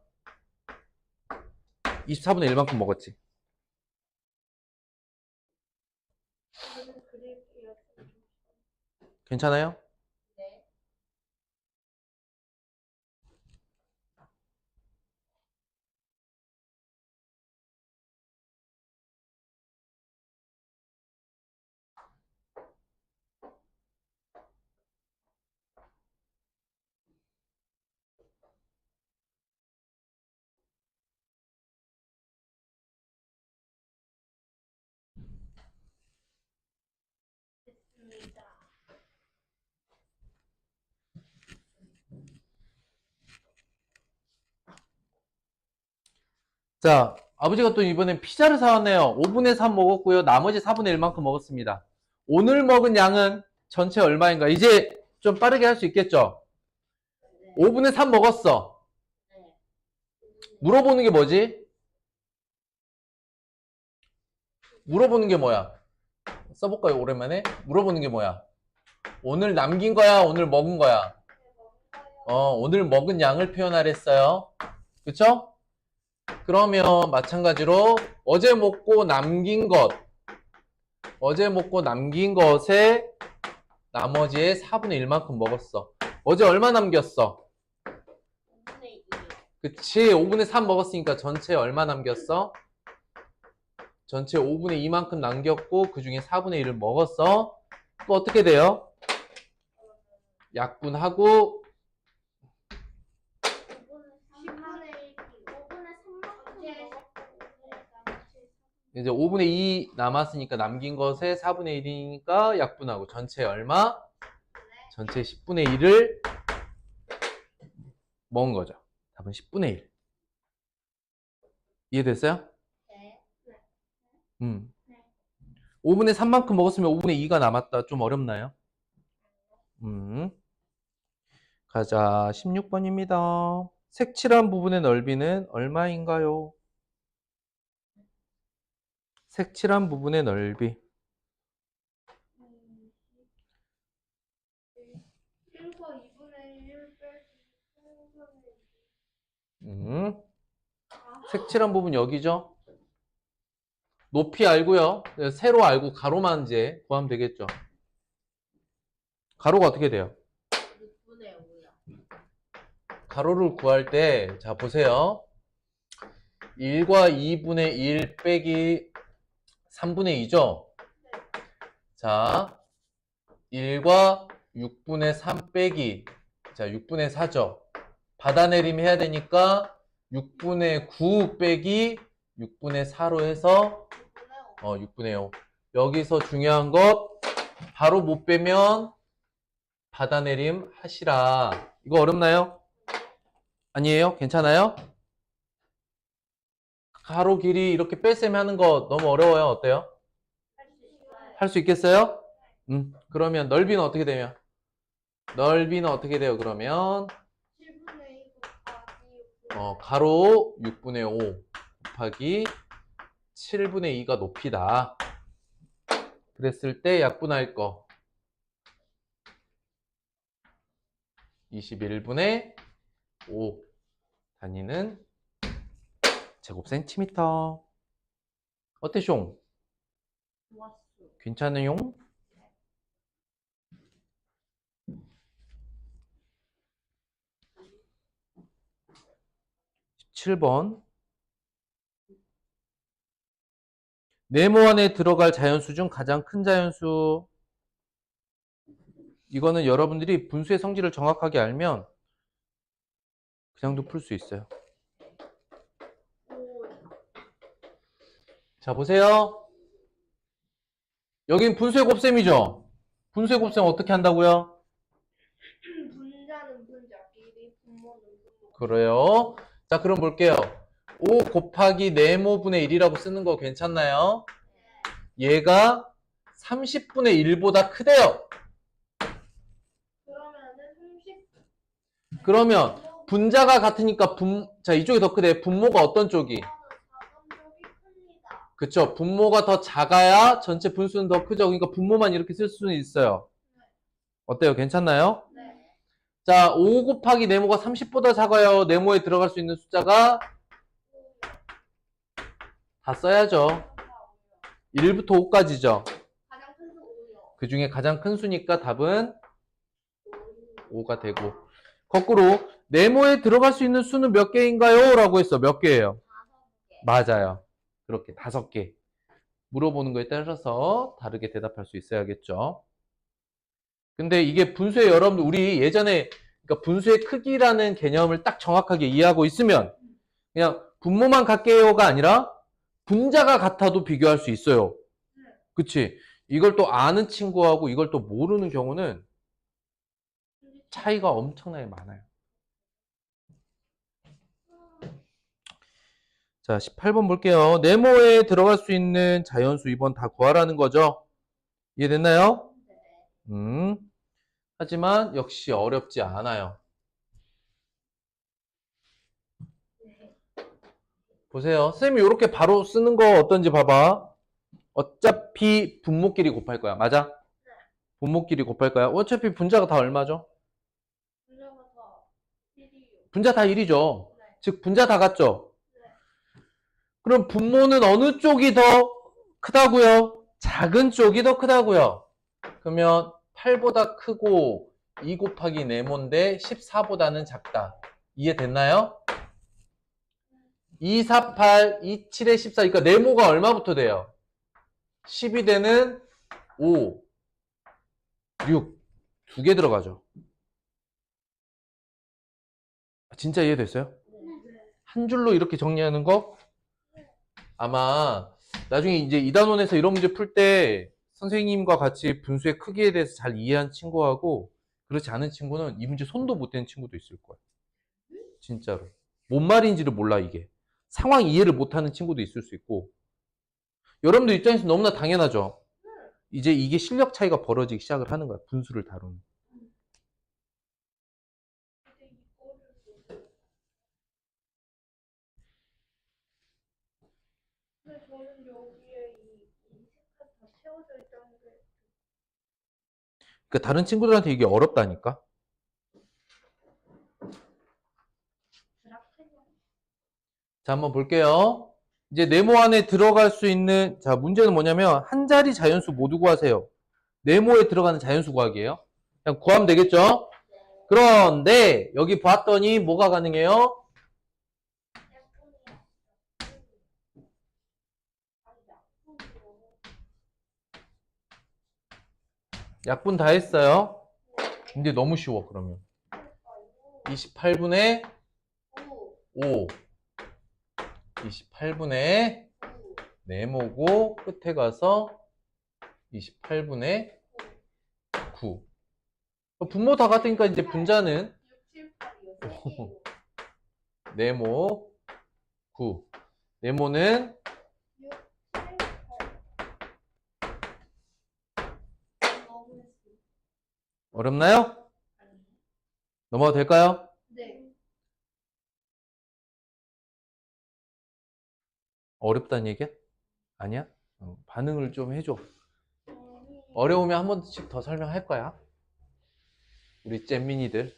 24분의 1만큼 먹었지. 괜찮아요? 네. 됐습니다. 자, 아버지가 또 이번엔 피자를 사왔네요. 5분의 3 먹었고요. 나머지 4분의 1만큼 먹었습니다. 오늘 먹은 양은 전체 얼마인가? 이제 좀 빠르게 할 수 있겠죠? 네. 5분의 3 먹었어. 네. 물어보는 게 뭐지? 물어보는 게 뭐야? 써볼까요, 오랜만에? 물어보는 게 뭐야? 오늘 남긴 거야? 오늘 먹은 거야? 오늘 먹은 양을 표현하랬어요. 그쵸? 그러면 마찬가지로 어제 먹고 남긴 것에 나머지의 4분의 1만큼 먹었어. 어제 얼마 남겼어? 5분의 2요. 그치? 5분의 3 먹었으니까 전체 얼마 남겼어? 전체 5분의 2만큼 남겼고 그 중에 4분의 1을 먹었어. 또 어떻게 돼요? 약분하고 10분의 1. 5분의 3만큼 이제 5분의 2 남았으니까 남긴 것에 4분의 1이니까 약분하고 전체 얼마? 전체 10분의 1을 먹은 거죠. 답은 10분의 1. 이해됐어요? 네. 5분의 3만큼 먹었으면 5분의 2가 남았다. 좀 어렵나요? 가자. 16번입니다. 색칠한 부분의 넓이는 얼마인가요? 색칠한 부분의 넓이. 1과 2분의 1 빼기 3분의 음. 색칠한 부분 여기죠? 높이 알고요. 세로 알고 가로만 이제 구하면 되겠죠. 가로가 어떻게 돼요? 6분의 5요. 가로를 구할 때, 자, 보세요. 1과 2분의 1 빼기 3분의 2죠? 자, 1과 6분의 3 빼기, 자, 6분의 4죠? 받아내림 해야 되니까 6분의 9 빼기 6분의 4로 해서 6분의 5. 여기서 중요한 것, 바로 못 빼면 받아내림 하시라. 이거 어렵나요? 아니에요? 괜찮아요? 가로 길이 이렇게 뺄셈 하는 거 너무 어려워요? 어때요? 할 수 있겠어요? 그러면 넓이는 어떻게 되면? 넓이는 어떻게 돼요, 그러면? 7분의 2 곱하기 가로 6분의 5 곱하기 7분의 2가 높이다. 그랬을 때 약분할 거. 21분의 5 단위는 제곱센티미터. 어때, 숑? 좋았어. 괜찮아요? 17번. 네모 안에 들어갈 자연수 중 가장 큰 자연수. 이거는 여러분들이 분수의 성질을 정확하게 알면 그냥도 풀 수 있어요. 오, 자, 보세요. 여긴 분수의 곱셈이죠? 분수의 곱셈 어떻게 한다고요? 분자는 분자끼리, 분모는 분모. 그래요. 자, 그럼 볼게요. 5 곱하기 네모분의 1이라고 쓰는 거 괜찮나요? 얘가 30분의 1보다 크대요. 그러면은 30. 그러면 분자가 같으니까 자, 이쪽이 더 크대. 분모가 어떤 쪽이? 작은 쪽이 큽니다. 그쵸. 분모가 더 작아야 전체 분수는 더 크죠. 그러니까 분모만 이렇게 쓸 수는 있어요. 어때요? 괜찮나요? 네. 자, 5 곱하기 네모가 30보다 작아요. 네모에 들어갈 수 있는 숫자가 다 써야죠. 1부터 5까지죠. 가장 큰 수 5요. 그 중에 가장 큰 수니까 답은 5가 되고. 거꾸로 네모에 들어갈 수 있는 수는 몇 개인가요? 라고 했어. 몇 개예요? 5개. 맞아요. 그렇게 5개. 물어보는 거에 따라서 다르게 대답할 수 있어야겠죠. 근데 이게 분수의 여러분들 우리 예전에 그러니까 분수의 크기라는 개념을 딱 정확하게 이해하고 있으면 그냥 분모만 같게요가 아니라 분자가 같아도 비교할 수 있어요. 그치? 이걸 또 아는 친구하고 이걸 또 모르는 경우는 차이가 엄청나게 많아요. 자, 18번 볼게요. 네모에 들어갈 수 있는 자연수 2번 다 구하라는 거죠. 이해됐나요? 하지만 역시 어렵지 않아요. 보세요. 쌤이 이렇게 바로 쓰는 거 어떤지 봐봐. 어차피 분모끼리 곱할 거야. 맞아? 분모끼리 곱할 거야. 어차피 분자가 다 얼마죠? 분자가 다 1이요. 분자 다 1이죠. 네. 즉 분자 다 같죠? 네. 그럼 분모는 어느 쪽이 더 크다고요? 작은 쪽이 더 크다고요. 그러면 8보다 크고 2 곱하기 네모인데 14보다는 작다. 이해됐나요? 2, 4, 8, 2, 7에 14. 그러니까 네모가 얼마부터 돼요? 10이 되는 5, 6. 2개 들어가죠. 진짜 이해됐어요? 한 줄로 이렇게 정리하는 거? 아마 나중에 이제 2단원에서 이런 문제 풀 때 선생님과 같이 분수의 크기에 대해서 잘 이해한 친구하고 그렇지 않은 친구는 이 문제 손도 못 댄 친구도 있을 거야. 진짜로. 뭔 말인지를 몰라 이게. 상황 이해를 못하는 친구도 있을 수 있고 여러분들 입장에서 너무나 당연하죠. 이제 이게 실력 차이가 벌어지기 시작을 하는 거야. 분수를 다루는. 근데 저는 여기에 이 색깔 다 채워져 있다는 게 그러니까 다른 친구들한테 이게 어렵다니까. 드랍해요. 자, 한번 볼게요. 이제 네모 안에 들어갈 수 있는 자, 문제는 뭐냐면 한 자리 자연수 모두 구하세요. 네모에 들어가는 자연수 구하기예요. 그냥 구하면 되겠죠? 그런데 여기 봤더니 뭐가 가능해요? 약분 다 했어요. 근데 너무 쉬워 그러면. 28분의 5. 28분의 네모고 끝에 가서 28분의 9. 분모 다 같으니까 이제 분자는 6, 7, 8이요. 네모 9. 네모는 6, 7, 8. 어렵나요? 넘어가도 될까요? 네. 어렵다는 얘기야? 아니야? 반응을 좀 해줘. 어려우면 한 번씩 더 설명할 거야. 우리 잼민이들.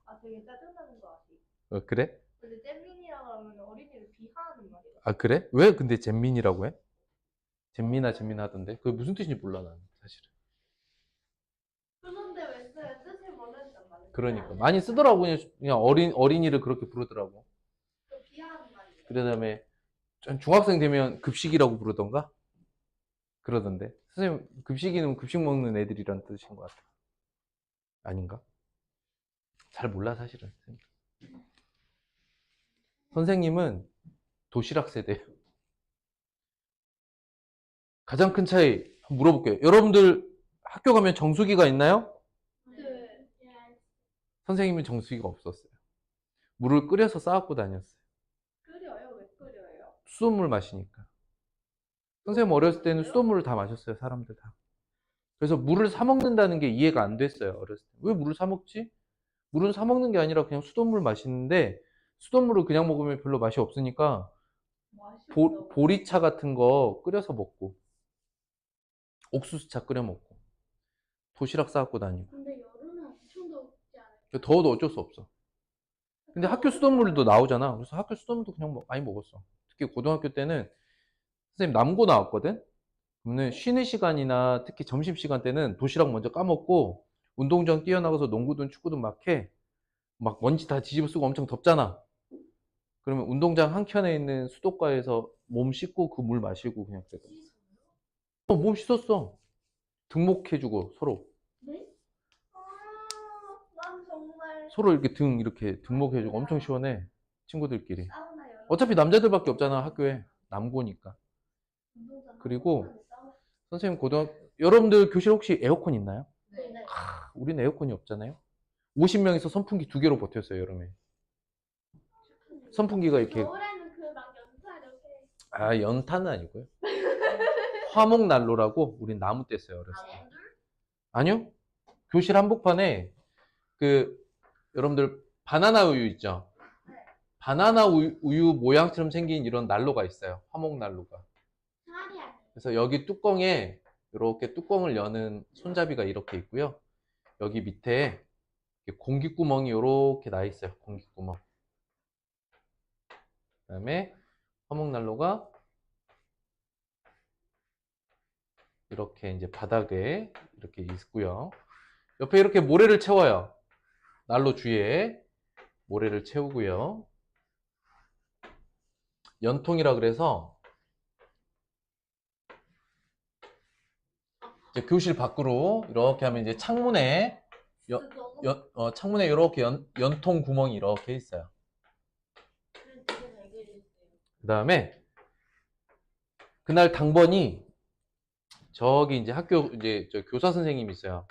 아, 되게 짜증나는 거 같아. 그래? 근데 잼민이라고 하면 어린이를 비하하는 말이야. 아, 그래? 왜 근데 잼민이라고 해? 잼민아 하던데. 그게 무슨 뜻인지 몰라, 나는 사실은. 그런데 왜 써요? 뜻을 모르는단 말이야. 그러니까. 많이 쓰더라고. 그냥 어린이를 그렇게 부르더라고. 그 비하하는 말이야. 그 다음에 중학생 되면 급식이라고 부르던가? 그러던데. 선생님, 급식이는 급식 먹는 애들이란 뜻인 것 같아. 아닌가? 잘 몰라, 사실은. 선생님은 도시락 세대예요. 가장 큰 차이 한번 물어볼게요. 여러분들 학교 가면 정수기가 있나요? 네. 선생님은 정수기가 없었어요. 물을 끓여서 싸갖고 다녔어요. 끓여요? 왜 끓여요? 수돗물 마시니까. 선생님 어렸을 때는 수돗물을 다 마셨어요, 사람들 다. 그래서 물을 사 먹는다는 게 이해가 안 됐어요, 어렸을 때. 왜 물을 사 먹지? 물은 사 먹는 게 아니라 그냥 수돗물 마시는데, 수돗물을 그냥 먹으면 별로 맛이 없으니까 맛이 보리차 같은 거 끓여서 먹고, 옥수수차 끓여 먹고, 도시락 싸갖고 다니고. 근데 여름에 엄청 덥지 않아요? 더워도 어쩔 수 없어. 근데 학교 수돗물도 나오잖아. 그래서 학교 수돗물도 그냥 많이 먹었어. 특히 고등학교 때는 선생님 남고 나왔거든? 그러면 쉬는 시간이나 특히 점심시간 때는 도시락 먼저 까먹고 운동장 뛰어나가서 농구든 축구든 막 해. 막 먼지 다 뒤집어 쓰고 엄청 덥잖아. 그러면 운동장 한켠에 있는 수도가에서 몸 씻고 그 물 마시고 그냥 그랬거든. 몸 씻었어. 등목해주고 서로. 네? 아, 난 정말 서로 이렇게 이렇게 등목해주고 엄청 시원해. 친구들끼리. 사우나 여름 어차피 남자들밖에 없잖아, 학교에. 남고니까. 운동장 그리고 한복판에 싸웠어요. 선생님 여러분들 교실 혹시 에어컨 있나요? 네. 네. 우리는 에어컨이 없잖아요. 50명에서 선풍기 2개로 버텼어요, 여름에. 선풍기가 이렇게, 겨울에는 그 막 연타 이렇게 연탄은 아니고요. 화목난로라고 우린 나무 뗐어요, 어렸을 때. 아니요. 교실 한복판에 여러분들 바나나 우유 있죠? 바나나 우유 모양처럼 생긴 이런 난로가 있어요. 화목난로가. 살이 아니에요. 그래서 여기 뚜껑에 이렇게 뚜껑을 여는 손잡이가 이렇게 있고요. 여기 밑에 공기구멍이 이렇게 나 있어요. 공기구멍. 그 다음에 화목난로가 이렇게 이제 바닥에 이렇게 있고요. 옆에 이렇게 모래를 채워요. 난로 주위에 모래를 채우고요. 연통이라 그래서 이제 교실 밖으로 이렇게 하면 이제 창문에 창문에 이렇게 연통 구멍이 이렇게 있어요. 그 다음에 그날 당번이 저기 이제 학교 이제 저 교사 선생님이 있어요.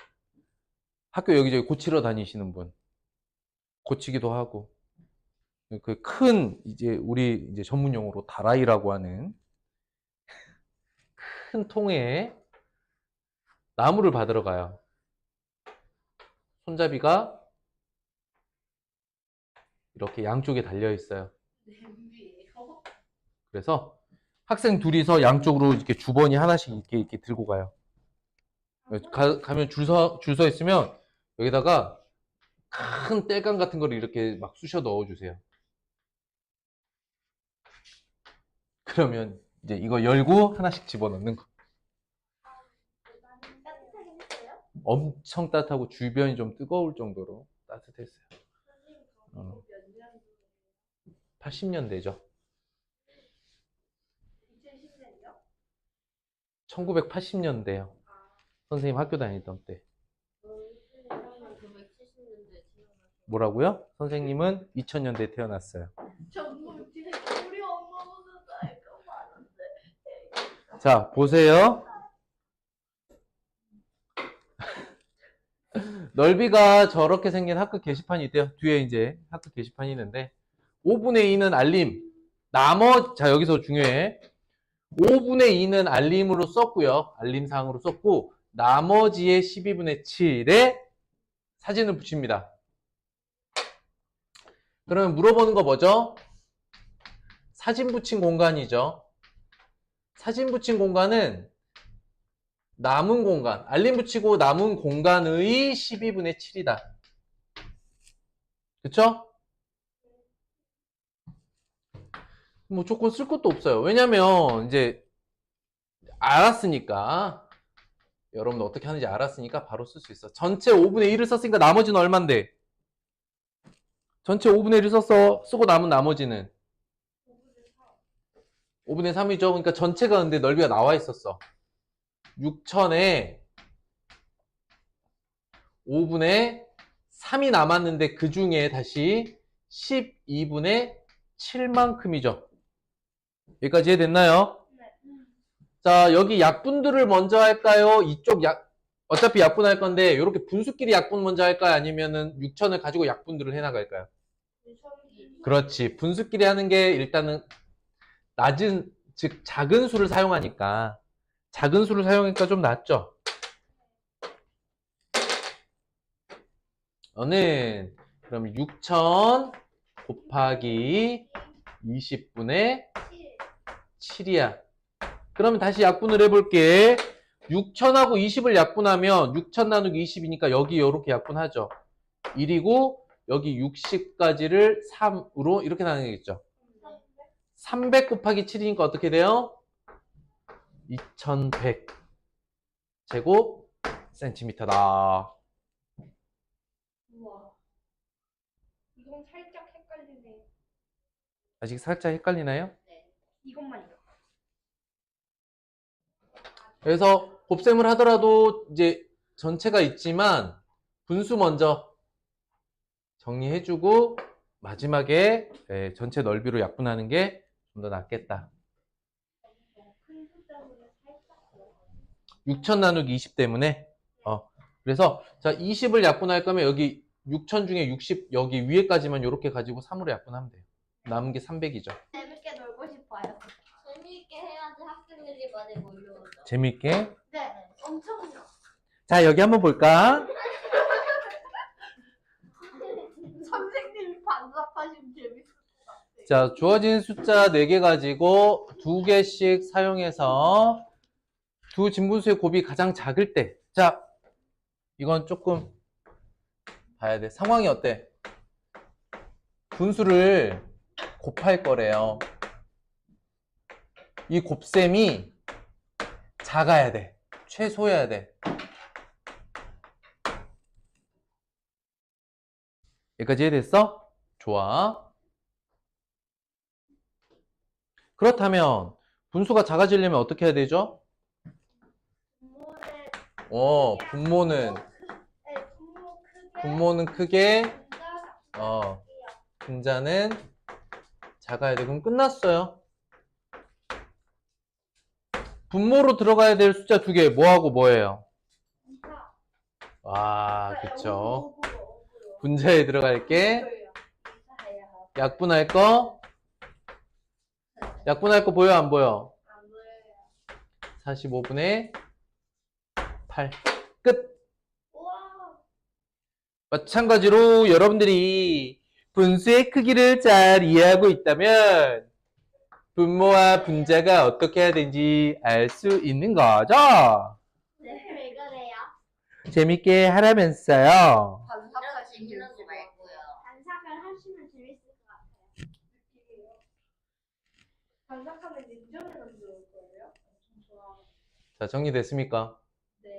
학교 여기저기 고치러 다니시는 분. 고치기도 하고. 그 큰 이제 우리 이제 전문 용어로 다라이라고 하는 큰 통에 나무를 받으러 가요. 손잡이가 이렇게 양쪽에 달려 있어요. 냄비예요. 그래서 학생 둘이서 양쪽으로 이렇게 주번이 하나씩 이렇게 들고 가요. 가면 줄 서 있으면 여기다가 큰 땔감 같은 거를 이렇게 막 쑤셔 넣어 주세요. 그러면 이제 이거 열고 하나씩 집어넣는 거. 따뜻하긴 했어요? 엄청 따뜻하고 주변이 좀 뜨거울 정도로 따뜻했어요. 몇 년? 80년대죠. 2010년이요? 1980년대요. 선생님 학교 다니던 때. 970년대 뭐라고요? 선생님은 2000년대에 태어났어요. 전부 뒤에 우리 엄마보다 나이가 많은데. 자, 보세요. 넓이가 저렇게 생긴 학교 게시판이 있대요. 뒤에 이제 학교 게시판이 있는데 5분의 2는 알림. 자, 여기서 중요해. 5분의 2는 알림으로 썼고요. 알림사항으로 썼고 나머지의 12분의 7에 사진을 붙입니다. 그러면 물어보는 거 뭐죠? 사진 붙인 공간이죠. 사진 붙인 공간은 남은 공간, 알림 붙이고 남은 공간의 12분의 7이다. 그쵸? 뭐 조건 쓸 것도 없어요. 왜냐면 이제 알았으니까, 여러분들 어떻게 하는지 알았으니까 바로 쓸 수 있어. 전체 5분의 1을 썼으니까 나머지는 얼만데? 전체 5분의 1을 쓰고 남은 나머지는 5분의 3이죠. 그러니까 전체가 근데 넓이가 나와 있었어. 6천에 5분의 3이 남았는데 그 중에 다시 12분의 7만큼이죠. 여기까지 이해됐나요? 네. 자, 여기 약분들을 먼저 할까요? 이쪽 어차피 약분할 건데 이렇게 분수끼리 약분 먼저 할까요? 아니면은 6천을 가지고 약분들을 해나갈까요? 그렇지. 분수끼리 하는 게 일단은 낮은, 즉 작은 수를 사용하니까 좀 낫죠. 너는 그럼 6천 곱하기 20분의 7이야. 그러면 다시 약분을 해볼게. 6천하고 20을 약분하면 6천 나누기 20이니까 여기 이렇게 약분하죠. 1이고 여기 60까지를 3으로 이렇게 나누겠죠. 300 곱하기 7이니까 어떻게 돼요? 2100 제곱 센티미터다. 우와. 이건 살짝 헷갈리네. 아직 살짝 헷갈리나요? 네. 이것만요. 그래서 곱셈을 하더라도 이제 전체가 있지만 분수 먼저 정리해주고 마지막에 전체 넓이로 약분하는 게 좀 더 낫겠다. 큰 숫자보다 살짝 더. 6천 나누기 20 때문에 그래서 자 20을 약분할 거면 여기 6천 중에 60 여기 위에까지만 이렇게 가지고 3으로 약분하면 돼요. 남은 게 300이죠. 재밌게 놀고 싶어요. 재미있게 해야지 학생들이 많이 몰려오죠. 재밌게. 네, 엄청요. 자 여기 한번 볼까? 선생님이 반납하시면 재밌을 것 같아요. 자 주어진 숫자 4개 가지고 2개씩 사용해서 두 진분수의 곱이 가장 작을 때, 자 이건 조금 봐야 돼. 상황이 어때? 분수를 곱할 거래요. 이 곱셈이 작아야 돼. 최소여야 돼. 여기까지 이해됐어? 좋아. 그렇다면 분수가 작아지려면 어떻게 해야 되죠? 분모는 분모는 크게 분자는 작아야 돼. 그럼 끝났어요. 분모로 들어가야 될 숫자 2개 뭐하고 뭐예요? 와, 그쵸. 분자에 들어갈 게 약분할 거 보여 안 보여? 45분의 8 끝. 마찬가지로 여러분들이 분수의 크기를 잘 이해하고 있다면 분모와 분자가 어떻게 해야 되는지 알 수 있는 거죠? 네, 왜 그래요? 재밌게 하라면서요. 반삭하시면 재밌지 말고요. 반삭을 하시면 재밌을 것 같아요. 반삭하면 냉정에 던져올 거예요. 엄청 좋아. 자, 정리됐습니까? 네.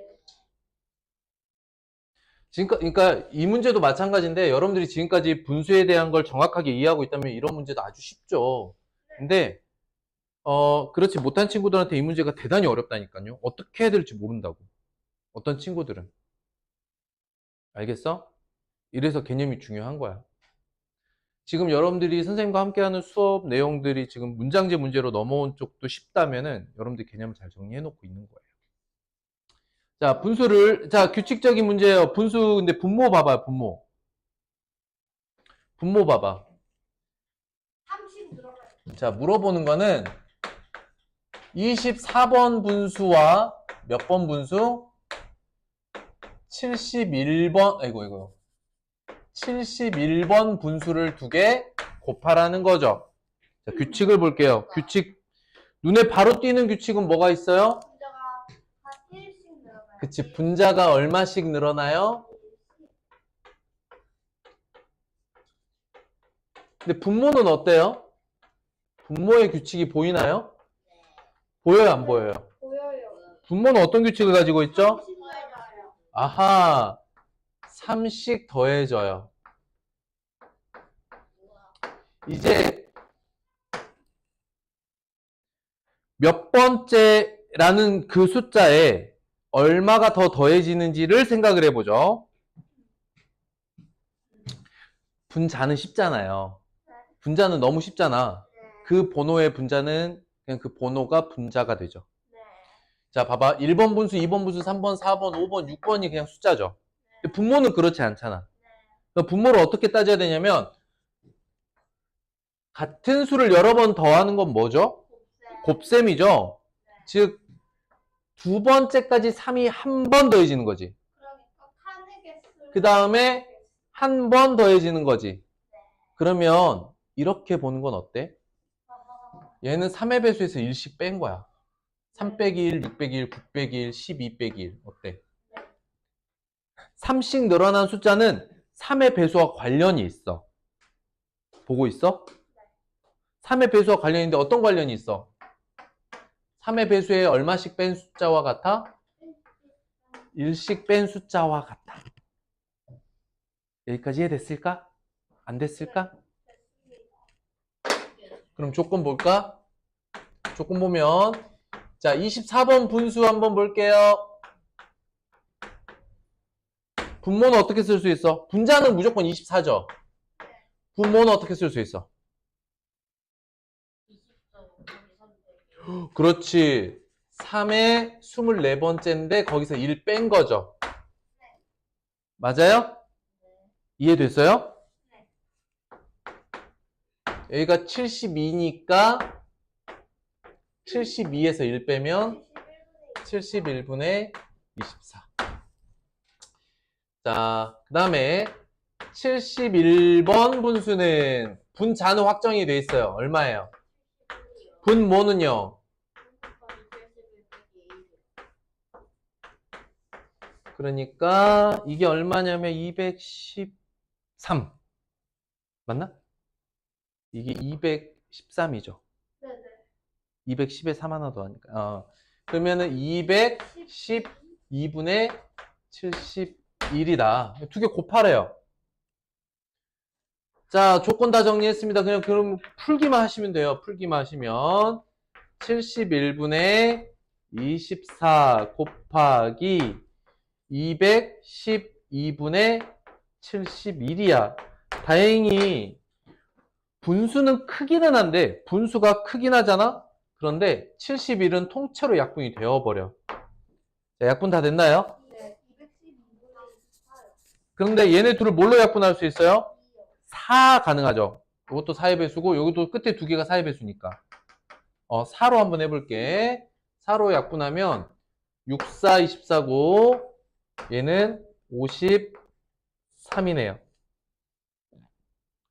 그러니까 이 문제도 마찬가지인데 여러분들이 지금까지 분수에 대한 걸 정확하게 이해하고 있다면 이런 문제도 아주 쉽죠. 근데 그렇지 못한 친구들한테 이 문제가 대단히 어렵다니까요. 어떻게 해야 될지 모른다고. 어떤 친구들은. 알겠어? 이래서 개념이 중요한 거야. 지금 여러분들이 선생님과 함께하는 수업 내용들이 지금 문장제 문제로 넘어온 쪽도 쉽다면은 여러분들이 개념을 잘 정리해 놓고 있는 거예요. 자, 자, 규칙적인 문제예요. 분수, 근데 분모 봐봐요, 분모. 분모 봐봐. 30 들어가요. 자, 물어보는 거는 24번 분수와 몇 번 분수? 71번, 아이고. 71번 분수를 2개 곱하라는 거죠. 자, 규칙을 볼게요. 규칙, 눈에 바로 띄는 규칙은 뭐가 있어요? 분자가 한 1씩 늘어나요. 그치, 분자가 얼마씩 늘어나요? 근데 분모는 어때요? 분모의 규칙이 보이나요? 보여요, 안 보여요? 보여요. 분모는 어떤 규칙을 가지고 있죠? 30더해져요. 아하, 3씩 더해져요. 이제 몇 번째라는 그 숫자에 얼마가 더 더해지는지를 생각을 해보죠. 분자는 쉽잖아요. 분자는 너무 쉽잖아. 그 번호의 분자는 그냥 그 번호가 분자가 되죠. 네. 자, 봐봐. 1번 분수, 2번 분수, 3번, 4번, 5번, 6번이 그냥 숫자죠. 분모는 그렇지 않잖아. 그러니까 분모를 어떻게 따져야 되냐면 같은 수를 여러 번 더하는 건 뭐죠? 곱셈이죠. 즉, 2번째까지 3이 한 번 더해지는 거지. 그러니까 칸의 개수를 그 다음에 한 번 더해지는 거지. 그러면 이렇게 보는 건 어때? 얘는 3의 배수에서 1씩 뺀 거야. 3 빼기 1, 6 빼기 1, 9 빼기 1, 12 빼기 1. 어때? 3씩 늘어난 숫자는 3의 배수와 관련이 있어. 보고 있어? 3의 배수와 관련이 있는데 어떤 관련이 있어? 3의 배수에 얼마씩 뺀 숫자와 같아? 1씩 뺀 숫자와 같아. 여기까지 이해됐을까? 안 됐을까? 그럼 조건 볼까? 조건 보면 자, 24번 분수 한번 볼게요. 분모는 어떻게 쓸 수 있어? 분자는 무조건 24죠. 분모는 어떻게 쓸 수 있어? 그렇지. 3의 24번째인데 거기서 1 뺀 거죠. 맞아요? 이해됐어요? 여기가 72니까 72에서 1 빼면 71분의 24. 자, 그 다음에 71번 분수는 분자는 확정이 돼 있어요. 얼마예요? 분모는요? 그러니까 이게 얼마냐면 213. 맞나? 이게 213이죠. 네네. 210에 3 하나 더 하니까. 그러면은 212분의 71이다. 두 개 곱하래요. 자, 조건 다 정리했습니다. 그럼 풀기만 하시면 돼요. 풀기만 하시면 71분의 24 곱하기 212분의 71이야. 다행히 분수는 크기는 한데 분수가 크긴 하잖아? 그런데 71은 통째로 약분이 되어버려. 자, 약분 다 됐나요? 네. 212분의 24요. 그런데 얘네 둘을 뭘로 약분할 수 있어요? 4 가능하죠. 이것도 4의 배수고 이것도 끝에 두 개가 4의 배수니까 4로 한번 해볼게. 4로 약분하면 6, 4, 24고 얘는 53이네요.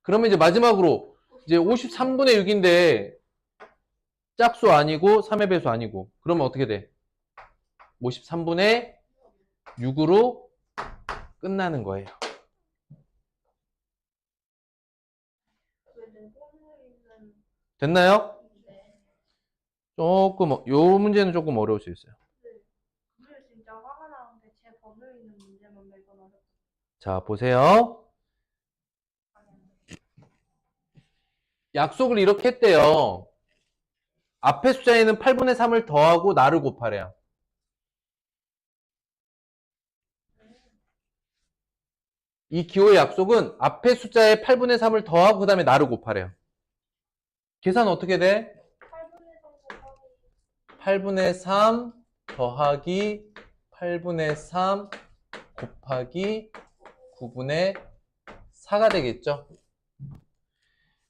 그러면 이제 마지막으로 이제 53분의 6인데 짝수 아니고 3의 배수 아니고 그러면 어떻게 돼? 53분의 6으로 끝나는 거예요. 됐나요? 조금 요 문제는 조금 어려울 수 있어요. 오늘 진짜 화가 나는 게 제 번호 있는 문제만 매번 어렵다. 자, 보세요. 약속을 이렇게 했대요. 앞에 숫자에는 8분의 3을 더하고 나를 곱하래요. 이 기호의 약속은 앞에 숫자에 8분의 3을 더하고 그 다음에 나를 곱하래요. 계산 어떻게 돼? 8분의 3 더하기 8분의 3 곱하기 9분의 4가 되겠죠?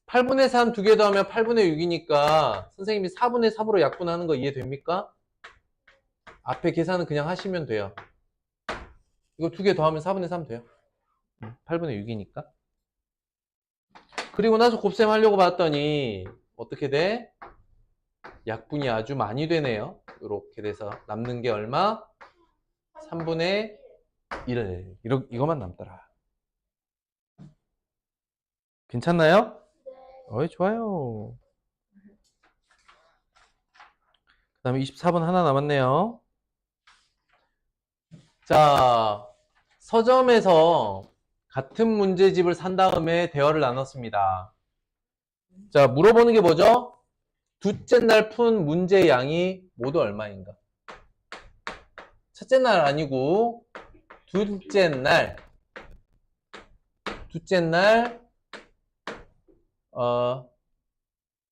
8분의 3 두 개 더하면 8분의 6이니까 선생님이 4분의 3으로 약분하는 거 이해됩니까? 앞에 계산은 그냥 하시면 돼요. 이거 두 개 더하면 4분의 3 돼요. 8분의 6이니까. 그리고 나서 곱셈 하려고 봤더니 어떻게 돼? 약분이 아주 많이 되네요. 이렇게 돼서 남는 게 얼마? 3분의 1. 이거만 남더라. 괜찮나요? 어이, 좋아요. 그 다음에 24번 하나 남았네요. 자, 서점에서 같은 문제집을 산 다음에 대화를 나눴습니다. 자, 물어보는 게 뭐죠? 둘째 날 푼 문제 양이 모두 얼마인가? 첫째 날 아니고 둘째 날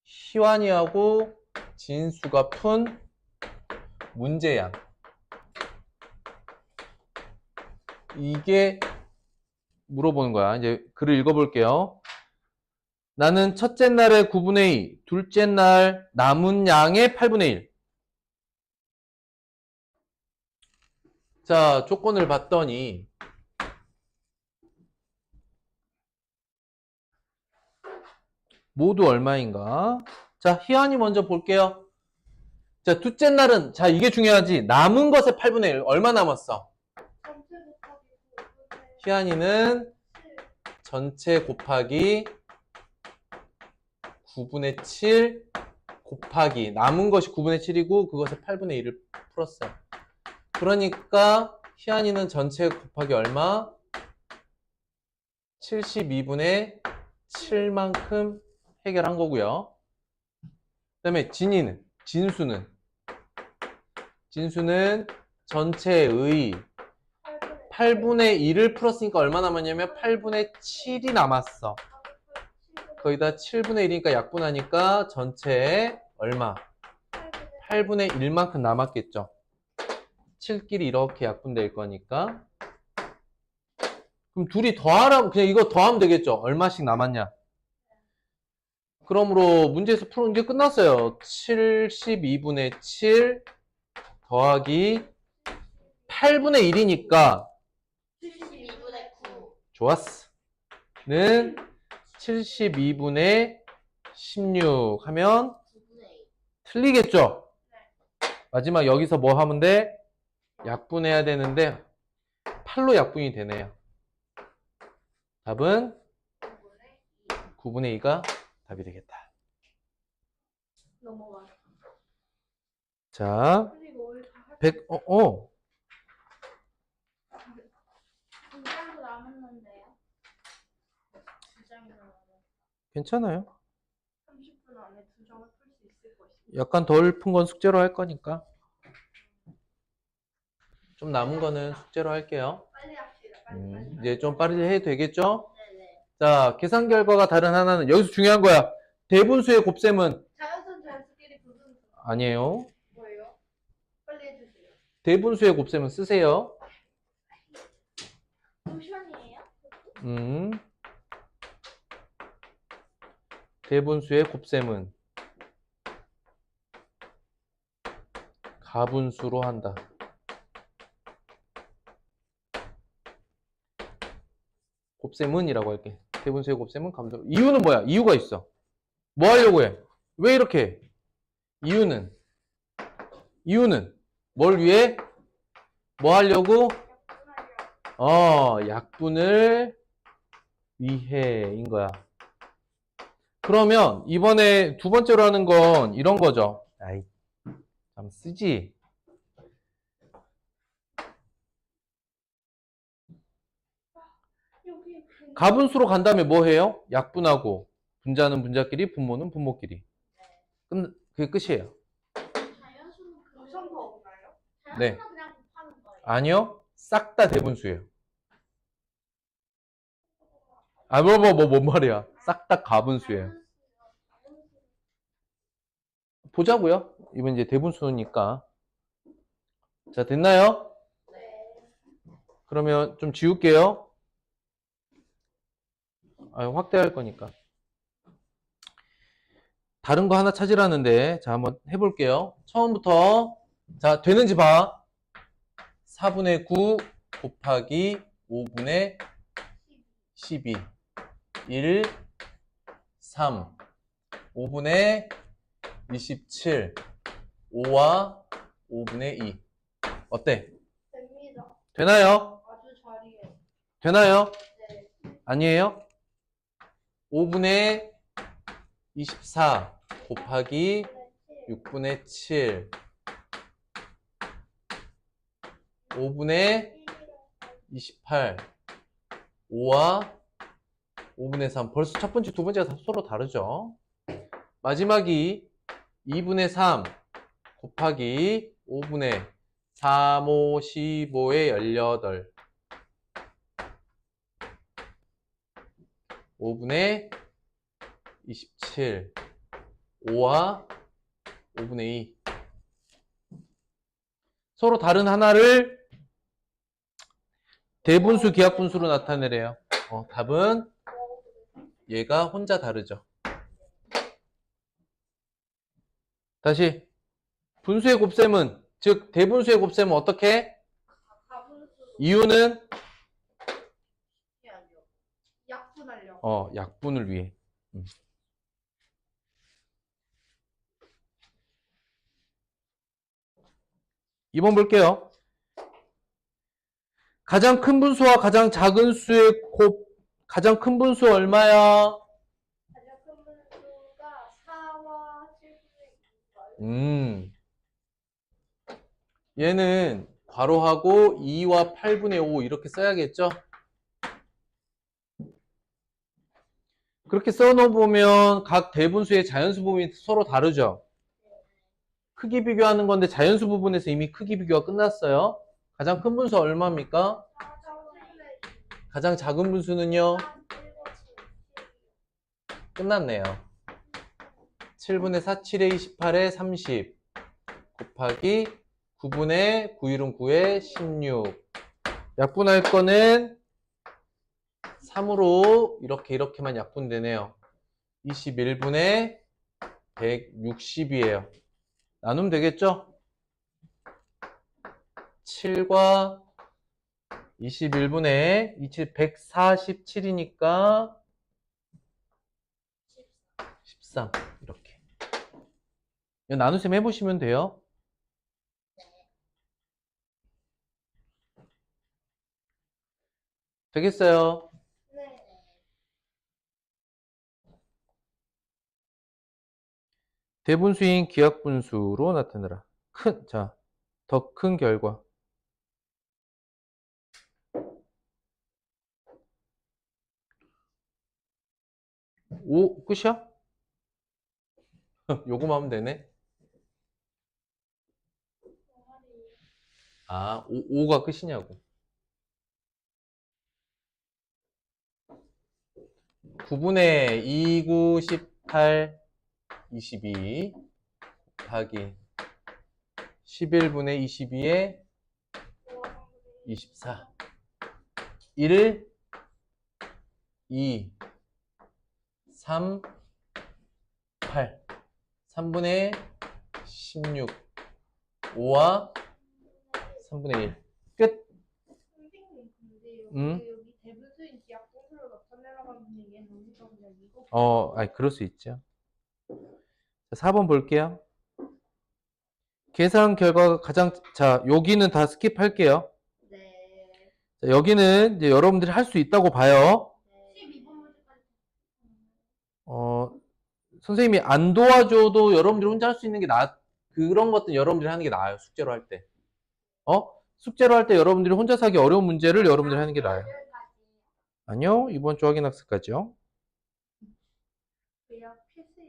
희완이하고 진수가 푼 문제 양. 이게 물어보는 거야. 이제 글을 읽어볼게요. 나는 첫째 날의 9분의 2, 둘째 날 남은 양의 8분의 1. 자, 조건을 봤더니 모두 얼마인가? 자, 희한이 먼저 볼게요. 자, 둘째 날은, 자, 이게 중요하지. 남은 것의 8분의 1. 얼마 남았어? 희한이는 전체 곱하기 9분의 7 곱하기 남은 것이 9분의 7이고 그것의 8분의 1을 풀었어요. 그러니까 희한이는 전체 곱하기 얼마? 72분의 7만큼 해결한 거고요. 그 다음에 진수는 전체의 8분의 1을 풀었으니까 얼마 남았냐면 8분의 7이 남았어. 거기다 7분의 1이니까 약분하니까 전체에 얼마? 8분의 1만큼 남았겠죠. 7끼리 이렇게 약분될 거니까. 그럼 둘이 더하라고 그냥 이거 더하면 되겠죠. 얼마씩 남았냐? 그러므로 문제에서 푸는 게 끝났어요. 72분의 7 더하기 8분의 1이니까 72분의 9. 좋았어. 는 72분의 16 하면 9분의 2. 틀리겠죠? 마지막 여기서 뭐 하면 돼? 약분해야 되는데 8로 약분이 되네요. 답은 9분의 2가 답이 되겠다. 넘어가요. 자, 그리고 우리 다 100, 분장도 남았는데요. 분장이 남았는데 괜찮아요. 30분 안에 두 점을 풀 수 있을 것입니다. 약간 덜 푼 건 숙제로 할 거니까. 좀 남은 거는 숙제로 할게요. 빨리 합시다. 빨리. 이제 좀 빠르게 해도 되겠죠? 네네. 자, 계산 결과가 다른 하나는 여기서 중요한 거야. 대분수의 곱셈은 자연수끼리 부분수. 아니에요. 뭐예요? 빨리 해주세요. 대분수의 곱셈은 쓰세요. 노션이에요? 대분수의 곱셈은 가분수로 한다. 곱셈은이라고 할게. 대분수의 곱셈은 가분수. 이유는 뭐야? 이유가 있어. 뭐 하려고 해? 왜 이렇게 해? 이유는 뭘 위해? 뭐 하려고? 약분을 위해인 거야. 그러면 이번에 두 번째로 하는 건 이런 거죠. 아이, 참 쓰지. 가분수로 간 다음에 뭐 해요? 약분하고 분자는 분자끼리, 분모는 분모끼리. 그게 끝이에요. 자연수는 노션도 없나요? 네. 자연수는 그냥 곱하는 거예요. 아니요. 싹 다 대분수예요. 뭔 말이야. 싹 다 가분수예요. 보자고요. 이번 이제 대분수니까. 자, 됐나요? 네. 그러면 좀 지울게요. 확대할 거니까. 다른 거 하나 찾으라는데, 자, 한번 해볼게요. 처음부터, 자, 되는지 봐. 4분의 9 곱하기 5분의 12 1 3 5분의 27 5와 5분의 2 어때? 됩니다. 되나요? 아주 잘이에요. 되나요? 네. 아니에요? 5분의 24 곱하기 6분의 7 5분의 28 5와 5분의 3 벌써 첫 번째 두 번째가 서로 다르죠. 마지막이 2분의 3 곱하기 5분의 3, 5, 15의 18 5분의 27 5와 5분의 2 서로 다른 하나를 대분수, 기하분수로 나타내래요. 답은 얘가 혼자 다르죠. 다시 분수의 곱셈은 즉 대분수의 곱셈은 어떻게 해? 가분수 이유는 아니요. 약분하려고. 약분을 위해. 2번 볼게요. 가장 큰 분수와 가장 작은 수의 가장 큰 분수 얼마야? 가장 큰 분수가 4와 7분의 2. 얘는 괄호하고 2와 8분의 5 이렇게 써야겠죠? 그렇게 써놓으면 각 대분수의 자연수 부분이 서로 다르죠? 크기 비교하는 건데 자연수 부분에서 이미 크기 비교가 끝났어요. 가장 큰 분수 얼마입니까? 4분의 가장 작은 분수는요? 2. 끝났네요. 7분의 4, 7의 28에 30 곱하기 9분의 9일은 9에 16 약분할 거는 3으로 이렇게만 약분되네요. 21분의 160이에요. 나누면 되겠죠? 7과 21분의 147이니까 13 이렇게 나누셈 해보시면 돼요. 되겠어요? 네. 대분수인 기하분수로 나타내라. 더 큰 결과. 5 끝이야? 요거만 하면 되네. 5가 끝이냐고. 9분의 2, 9, 18, 22 곱하기 11분의 22에 24 1, 2, 3, 8 3분의 16 5와 3분의 1 끝. 선생님, 근데 응? 여기 대분수인 기하분수로 나타내라고 하면 얘는 우리가 그냥 이거 그럴 수 있죠. 자, 4번 볼게요. 계산 결과가 여기는 다 스킵할게요. 네. 자, 여기는 이제 여러분들이 할 수 있다고 봐요. 12번 문제까지. 선생님이 안 도와줘도 여러분들이 혼자 할 수 있는 게 그런 것들 여러분들이 하는 게 나아요. 숙제로 할 때. 숙제로 할 때 여러분들이 혼자서 하기 어려운 문제를 여러분들이 하는 게 나아요. 아니요. 이번 주 확인 학습까지요. 그냥 필수.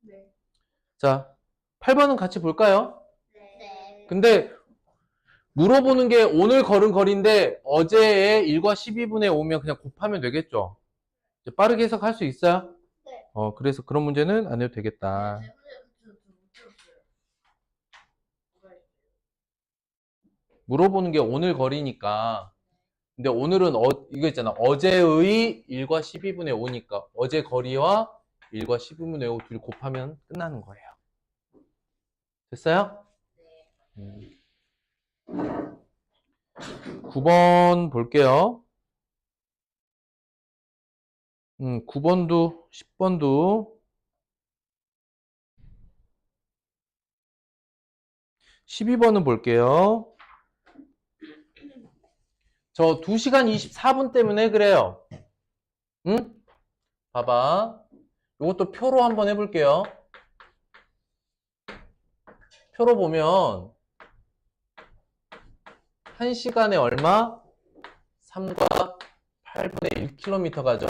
네. 자, 8번은 같이 볼까요? 네. 근데 물어보는 게 오늘 걸은 거리인데 어제의 1과 12분의 5면 그냥 곱하면 되겠죠? 이제 빠르게 해석할 수 있어요? 네. 그래서 그런 문제는 안 해도 되겠다. 물어보는 게 오늘 거리니까. 근데 오늘은 이거 있잖아. 어제의 1과 12분의 5니까 어제 거리와 1과 12분의 5 둘 곱하면 끝나는 거예요. 됐어요? 9번 볼게요. 9번도, 10번도, 12번은 볼게요. 저 2시간 24분 때문에 그래요. 응? 봐봐. 이것도 표로 한번 해볼게요. 표로 보면 1시간에 얼마? 3과 8분의 1km 가죠.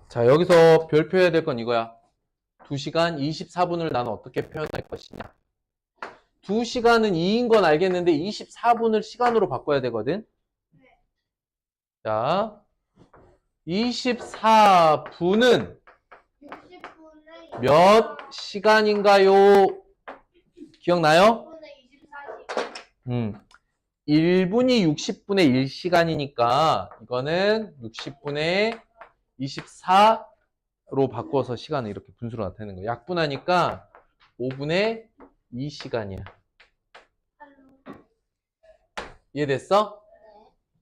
자, 여기서 별표 해야 될 건 이거야. 2시간 24분을 나는 어떻게 표현할 것이냐. 2시간은 2인 건 알겠는데 24분을 시간으로 바꿔야 되거든. 자, 24분은 60분에 몇 시간인가요? 기억나요? 10분에 24시. 1분이 60분의 1시간이니까 이거는 60분의 24로 바꿔서 시간을 이렇게 분수로 나타내는 거예요. 약분하니까 5분의 2시간이야. 이해됐어?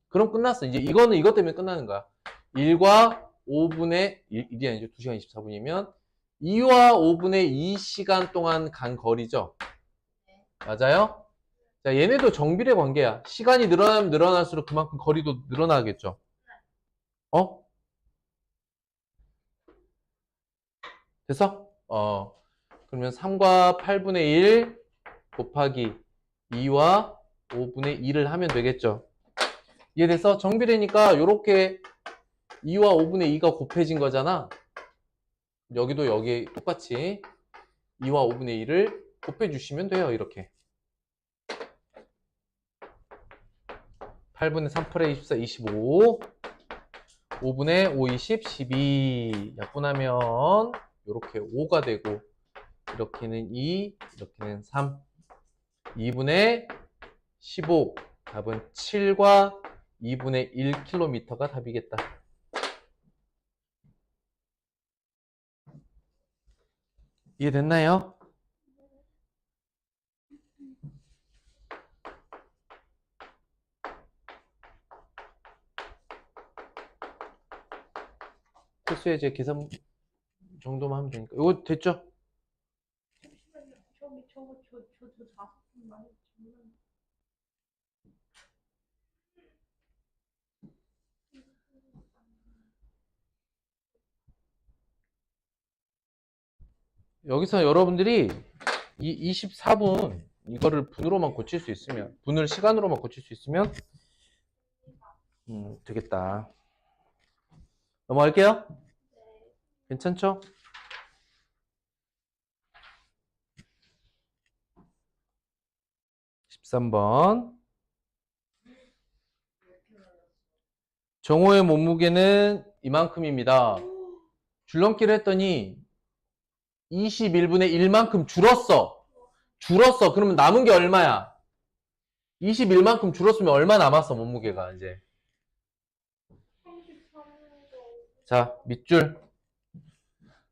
그럼 끝났어. 이제 이거는 이것 때문에 끝나는 거야. 1과 5분의 1이 아니죠. 2시간 24분이면 2와 5분의 2시간 동안 간 거리죠. 맞아요? 자, 얘네도 정비례 관계야. 시간이 늘어나면 늘어날수록 그만큼 거리도 늘어나겠죠. 어? 됐어? 그러면 3과 8분의 1 곱하기 2와 5분의 2를 하면 되겠죠. 이해됐어? 정비례니까 요렇게 2와 5분의 2가 곱해진 거잖아. 여기도 여기 똑같이 2와 5분의 2를 곱해주시면 돼요. 이렇게 8분의 3, 8의 24, 25 5분의 5, 20, 12 약분하면 이렇게 5가 되고 이렇게는 2, 이렇게는 3 2분의 15 답은 7과 2분의 1km가 답이겠다. 이해됐나요? 필수의 제 계산 정도만 하면 되니까. 이거 됐죠? 잠시만요. 저 4분 많이 정말. 여기서 여러분들이 이 24분 이거를 분으로만 고칠 수 있으면 분을 시간으로만 고칠 수 있으면 되겠다. 넘어갈게요. 괜찮죠? 13번 정호의 몸무게는 이만큼입니다. 줄넘기를 했더니 21분의 1만큼 줄었어. 그러면 남은 게 얼마야? 21만큼 줄었으면 얼마 남았어, 몸무게가 이제. 33도. 자, 밑줄.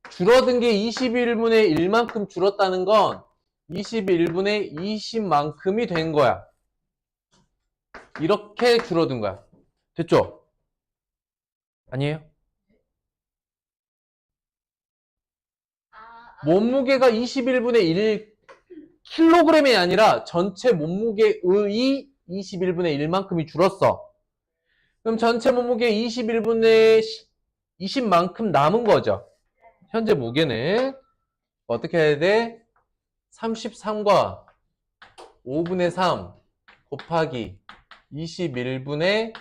줄어든 게 21분의 1만큼 줄었다는 건 21분의 20만큼이 된 거야. 이렇게 줄어든 거야. 됐죠? 아니에요? 몸무게가 21분의 1 킬로그램이 아니라 전체 몸무게의 21분의 1만큼이 줄었어. 그럼 전체 몸무게 21분의 20만큼 남은 거죠. 현재 무게는 어떻게 해야 돼? 33과 5분의 3 곱하기 21분의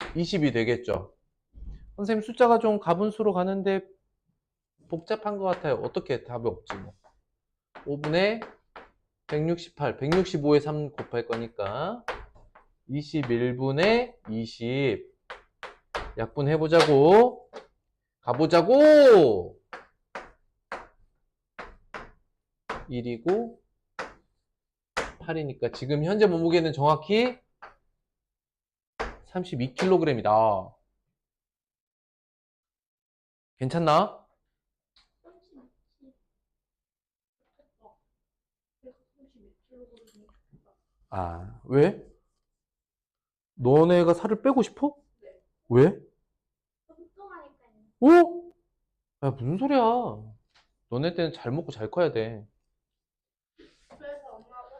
20이 되겠죠. 선생님 숫자가 좀 가분수로 가는데 복잡한 것 같아요. 어떻게 답이 없지 뭐. 5분의 168, 165에 3 곱할 거니까 21분의 20 약분해보자고. 가보자고. 1이고 8이니까 지금 현재 몸무게는 정확히 32kg이다. 괜찮나? 32kg. 아, 왜? 너네가 살을 빼고 싶어? 네. 왜? 뚱뚱하니까요. 어? 야, 무슨 소리야. 너네 때는 잘 먹고 잘 커야 돼. 그래서 엄마가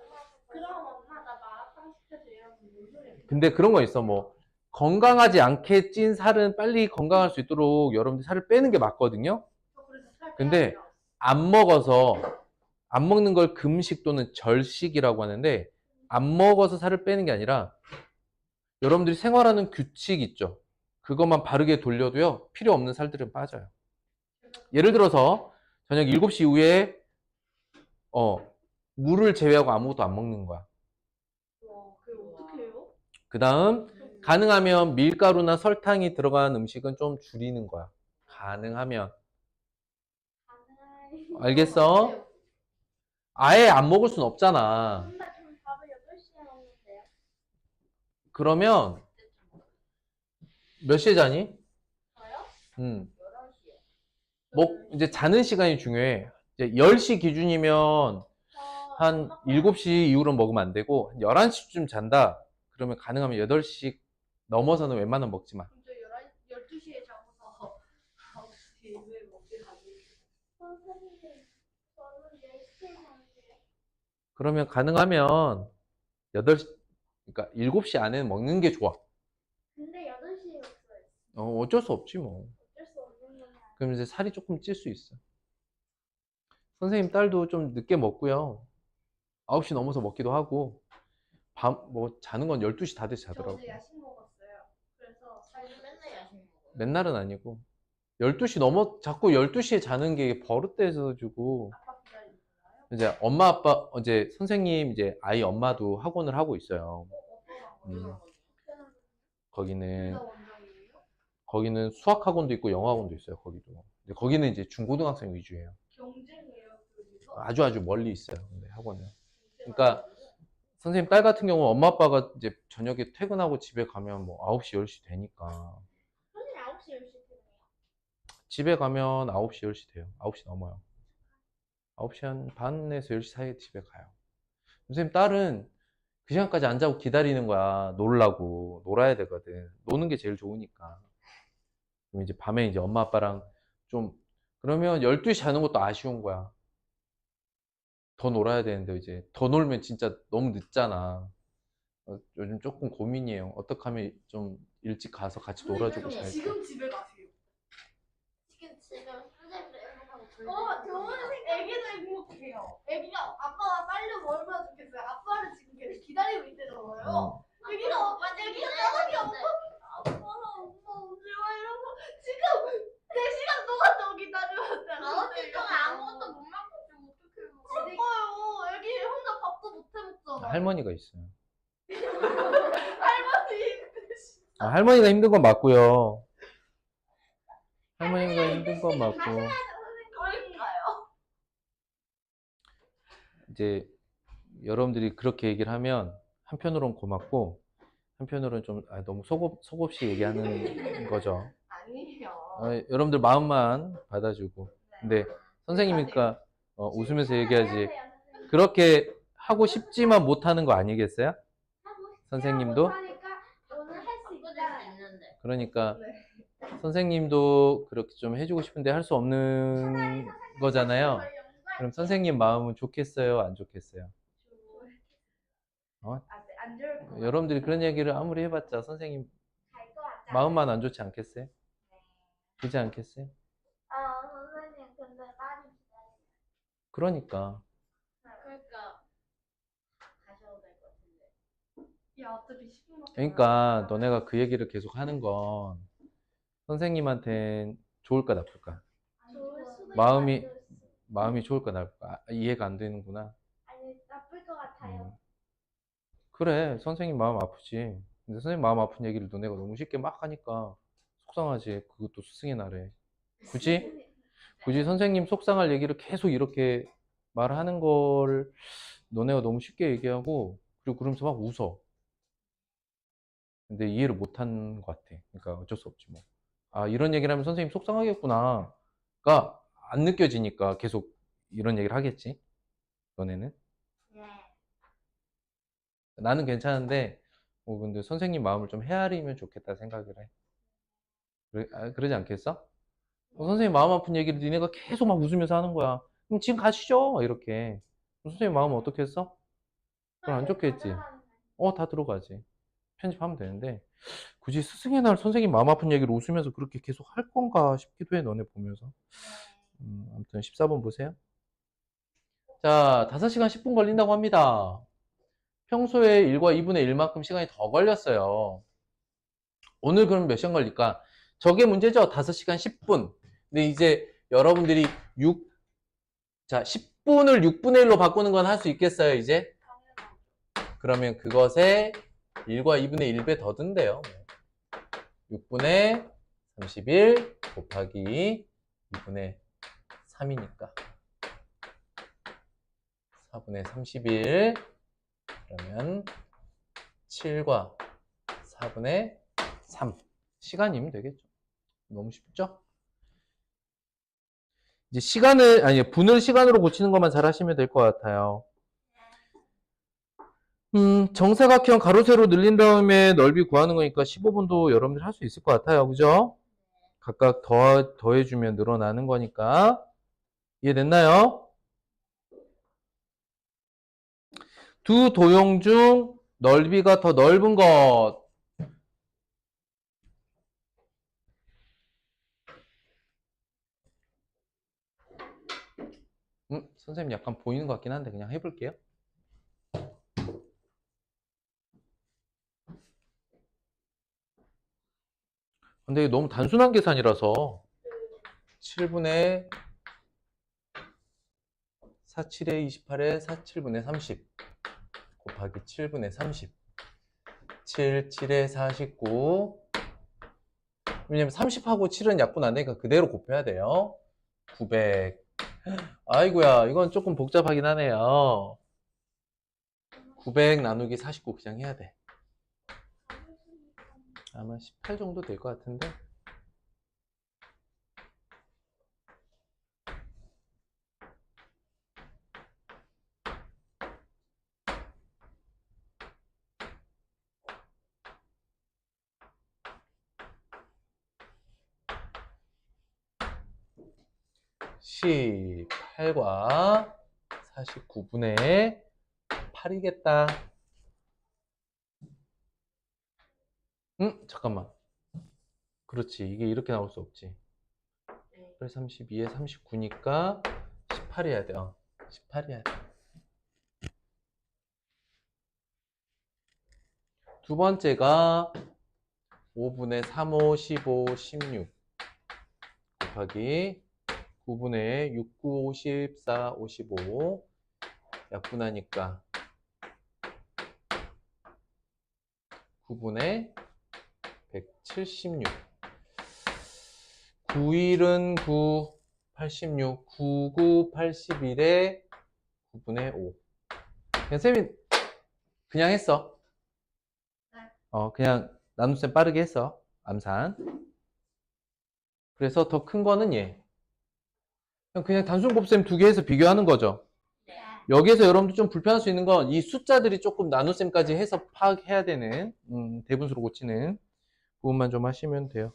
그럼 엄마 나 마라탕 시켜줘요. 무슨 소리야? 근데 그런 거 있어. 뭐 건강하지 않게 찐 살은 빨리 건강할 수 있도록 여러분들 살을 빼는 게 맞거든요. 저 그래서 살 근데 빼야 돼요. 안 먹어서 안 먹는 걸 금식 또는 절식이라고 하는데 안 먹어서 살을 빼는 게 아니라 여러분들이 생활하는 규칙 있죠. 그것만 바르게 돌려도요. 필요 없는 살들은 빠져요. 예를 들어서 저녁 7시 이후에 물을 제외하고 아무것도 안 먹는 거야. 와, 그게 어떻게 해요? 그 다음 가능하면 밀가루나 설탕이 들어간 음식은 좀 줄이는 거야. 가능하면. 알겠어? 아예 안 먹을 순 없잖아. 근데 전 밥을 8시에 먹는데요. 그러면 몇 시에 자니? 저요? 11시에. 이제 자는 시간이 중요해. 이제 10시 기준이면 한 7시 이후로 먹으면 안 되고, 한 11시쯤 잔다? 그러면 가능하면 8시 넘어서는 웬만하면 먹지 마. 그럼 저 12시에 자고서 9시에 먹게 가지. 선생님, 저는 4시에 자는데요. 그러면 가능하면 8시, 그러니까 7시 안에는 먹는 게 좋아. 근데 8시에 없어요. 어쩔 수 없지 뭐. 어쩔 수 없는 거냐. 그럼 이제 살이 조금 찔 수 있어. 선생님 딸도 좀 늦게 먹고요. 9시 넘어서 먹기도 하고, 자는 건 12시 다 돼서 저 자더라고. 어제 야식 먹었어요. 그래서 저는 맨날 야식 먹어요. 맨날은 아니고. 12시 자꾸 12시에 자는 게 버릇돼서지고. 아빠 기다리나요? 이제 엄마, 아빠, 이제 선생님, 이제 아이 엄마도 학원을 하고 있어요. 어떤 거기는, 원장이에요? 거기는 수학 학원도 있고 영어 학원도 있어요, 거기도. 근데 거기는 이제 중고등학생 위주예요. 경쟁이에요, 그래서? 아주 멀리 있어요, 근데 학원은. 그러니까 선생님 딸 같은 경우는 엄마 아빠가 이제 저녁에 퇴근하고 집에 가면 뭐 9시, 10시 되니까. 선생님 9시, 10시 퇴근해요? 집에 가면 9시, 10시 돼요. 9시 넘어요. 9시 한 반에서 10시 사이에 집에 가요. 선생님 딸은 그 시간까지 안 자고 기다리는 거야. 놀라고. 놀아야 되거든. 노는 게 제일 좋으니까. 그럼 이제 밤에 이제 엄마 아빠랑 좀, 그러면 12시 자는 것도 아쉬운 거야. 더 놀아야 되는데 이제 더 놀면 진짜 너무 늦잖아. 요즘 조금 고민이에요. 어떻게 하면 좀 일찍 가서 같이 놀아주고 잘까? 지금 집에 가세요. 지금 선생님도 행복하고 애기도 행복해요. 애기가 아빠가 빨리 얼마나 좋겠어요. 아빠를 지금 계속 기다리고 있대잖아요. 애기가 까닭이 없고 아빠랑 엄마 오지 마 이러고 지금 4시간 동안 더 기다려왔잖아. 9시 동안 아무것도 못 먹고 어떡해요. 그러니까요. 애기 혼자 밥도 못 해먹잖아. 할머니가 있어요. 할머니. 할머니가 힘든 건 맞고요. 할머니가 힘든 건 맞고. 그러니까요. 이제 여러분들이 그렇게 얘기를 하면 한편으로는 고맙고 한편으로는 좀 너무 속없이 얘기하는 거죠. 아니에요. 여러분들 마음만 받아주고. 근데 선생님이니까 웃으면서 얘기하지. 그렇게 하고 싶지만 못하는 거 아니겠어요? 선생님도? 오늘 할 수 있는데. 그러니까 네. 선생님도 그렇게 좀 해주고 싶은데 할 수 없는 거잖아요. 그럼 선생님 마음은 좋겠어요? 안 좋겠어요? 안 좋을 것 여러분들이 그런 얘기를 아무리 해봤자 선생님 잘것 같지 마음만 안 좋지 않겠어요? 네. 그렇지 않겠어요? 선생님 근데 많이 기다려요. 그러니까 그러니까 가셔도 될 것 같은데. 야, 어차피 10분 그러니까 너네가 그 얘기를 계속 하는 건 선생님한텐 좋을까 나쁠까? 좋을 수도 마음이- 있고 안 좋을 수도 있고. 마음이 좋을까 나쁠까? 이해가 안 되는구나. 아니 나쁠 것 같아요. 그래, 선생님 마음 아프지. 근데 선생님 마음 아픈 얘기를 너네가 너무 쉽게 막 하니까 속상하지. 그것도 스승의 날에. 굳이 선생님 속상할 얘기를 계속 이렇게 말하는 걸 너네가 너무 쉽게 얘기하고 그리고 그러면서 막 웃어. 근데 이해를 못한 것 같아. 그러니까 어쩔 수 없지 뭐. 아, 이런 얘기를 하면 선생님 속상하겠구나가 안 느껴지니까 계속 이런 얘기를 하겠지. 너네는. 네. 나는 괜찮은데 근데 선생님 마음을 좀 헤아리면 좋겠다 생각을 해. 그러지 않겠어? 선생님 마음 아픈 얘기를 니네가 계속 막 웃으면서 하는 거야. 그럼 지금 가시죠. 이렇게. 선생님 마음은 어떻게 했어? 그럼 안 좋겠지. 다 들어가지. 편집하면 되는데 굳이 스승의 날 선생님 마음 아픈 얘기를 웃으면서 그렇게 계속 할 건가 싶기도 해. 너네 보면서. 아무튼 14번 보세요. 자, 5시간 10분 걸린다고 합니다. 평소에 1과 2분의 1만큼 시간이 더 걸렸어요. 오늘 그럼 몇 시간 걸릴까? 저게 문제죠. 5시간 10분. 근데 이제 여러분들이 10분을 6분의 1로 바꾸는 건 할 수 있겠어요, 이제? 그러면 그것에 1과 2분의 1배 더 든대요. 6분의 31 곱하기 2분의 3이니까. 4분의 31 그러면 7과 4분의 3 시간이면 되겠죠. 너무 쉽죠? 이제 분을 시간으로 고치는 것만 잘 하시면 될 것 같아요. 정사각형 가로 세로 늘린 다음에 넓이 구하는 거니까 15분도 여러분들 할 수 있을 것 같아요. 그죠? 각각 더해주면 늘어나는 거니까. 이해됐나요? 두 도형 중 넓이가 더 넓은 것. 선생님 약간 보이는 것 같긴 한데 그냥 해볼게요. 근데 이게 너무 단순한 계산이라서 7분의 47에 28에 47분의 30 곱하기 7분의 30 7, 7에 49 왜냐면 30하고 7은 약분 안 되니까 그대로 곱해야 돼요. 900 아이고야 이건 조금 복잡하긴 하네요. 900 나누기 49 그냥 해야 돼. 아마 18 정도 될 것 같은데 18과 49분의 8이겠다. 잠깐만. 그렇지. 이게 이렇게 나올 수 없지. 8, 32에 39니까 18 해야 돼. 18 해야 돼. 두 번째가 5분의 3, 5, 15, 16 곱하기 9분의 6, 9, 5, 14, 55 약분하니까 9분의 176 9일은 9, 86 99, 81에 9분의 5 그냥 쌤이 그냥 했어. 그냥 나눗셈 빠르게 했어. 암산. 그래서 더 큰 거는 얘. 그냥 단순 곱셈 2개 해서 비교하는 거죠. 여기에서 여러분들 좀 불편할 수 있는 건 이 숫자들이 조금 나눗셈까지 해서 파악해야 되는 대분수로 고치는 부분만 좀 하시면 돼요.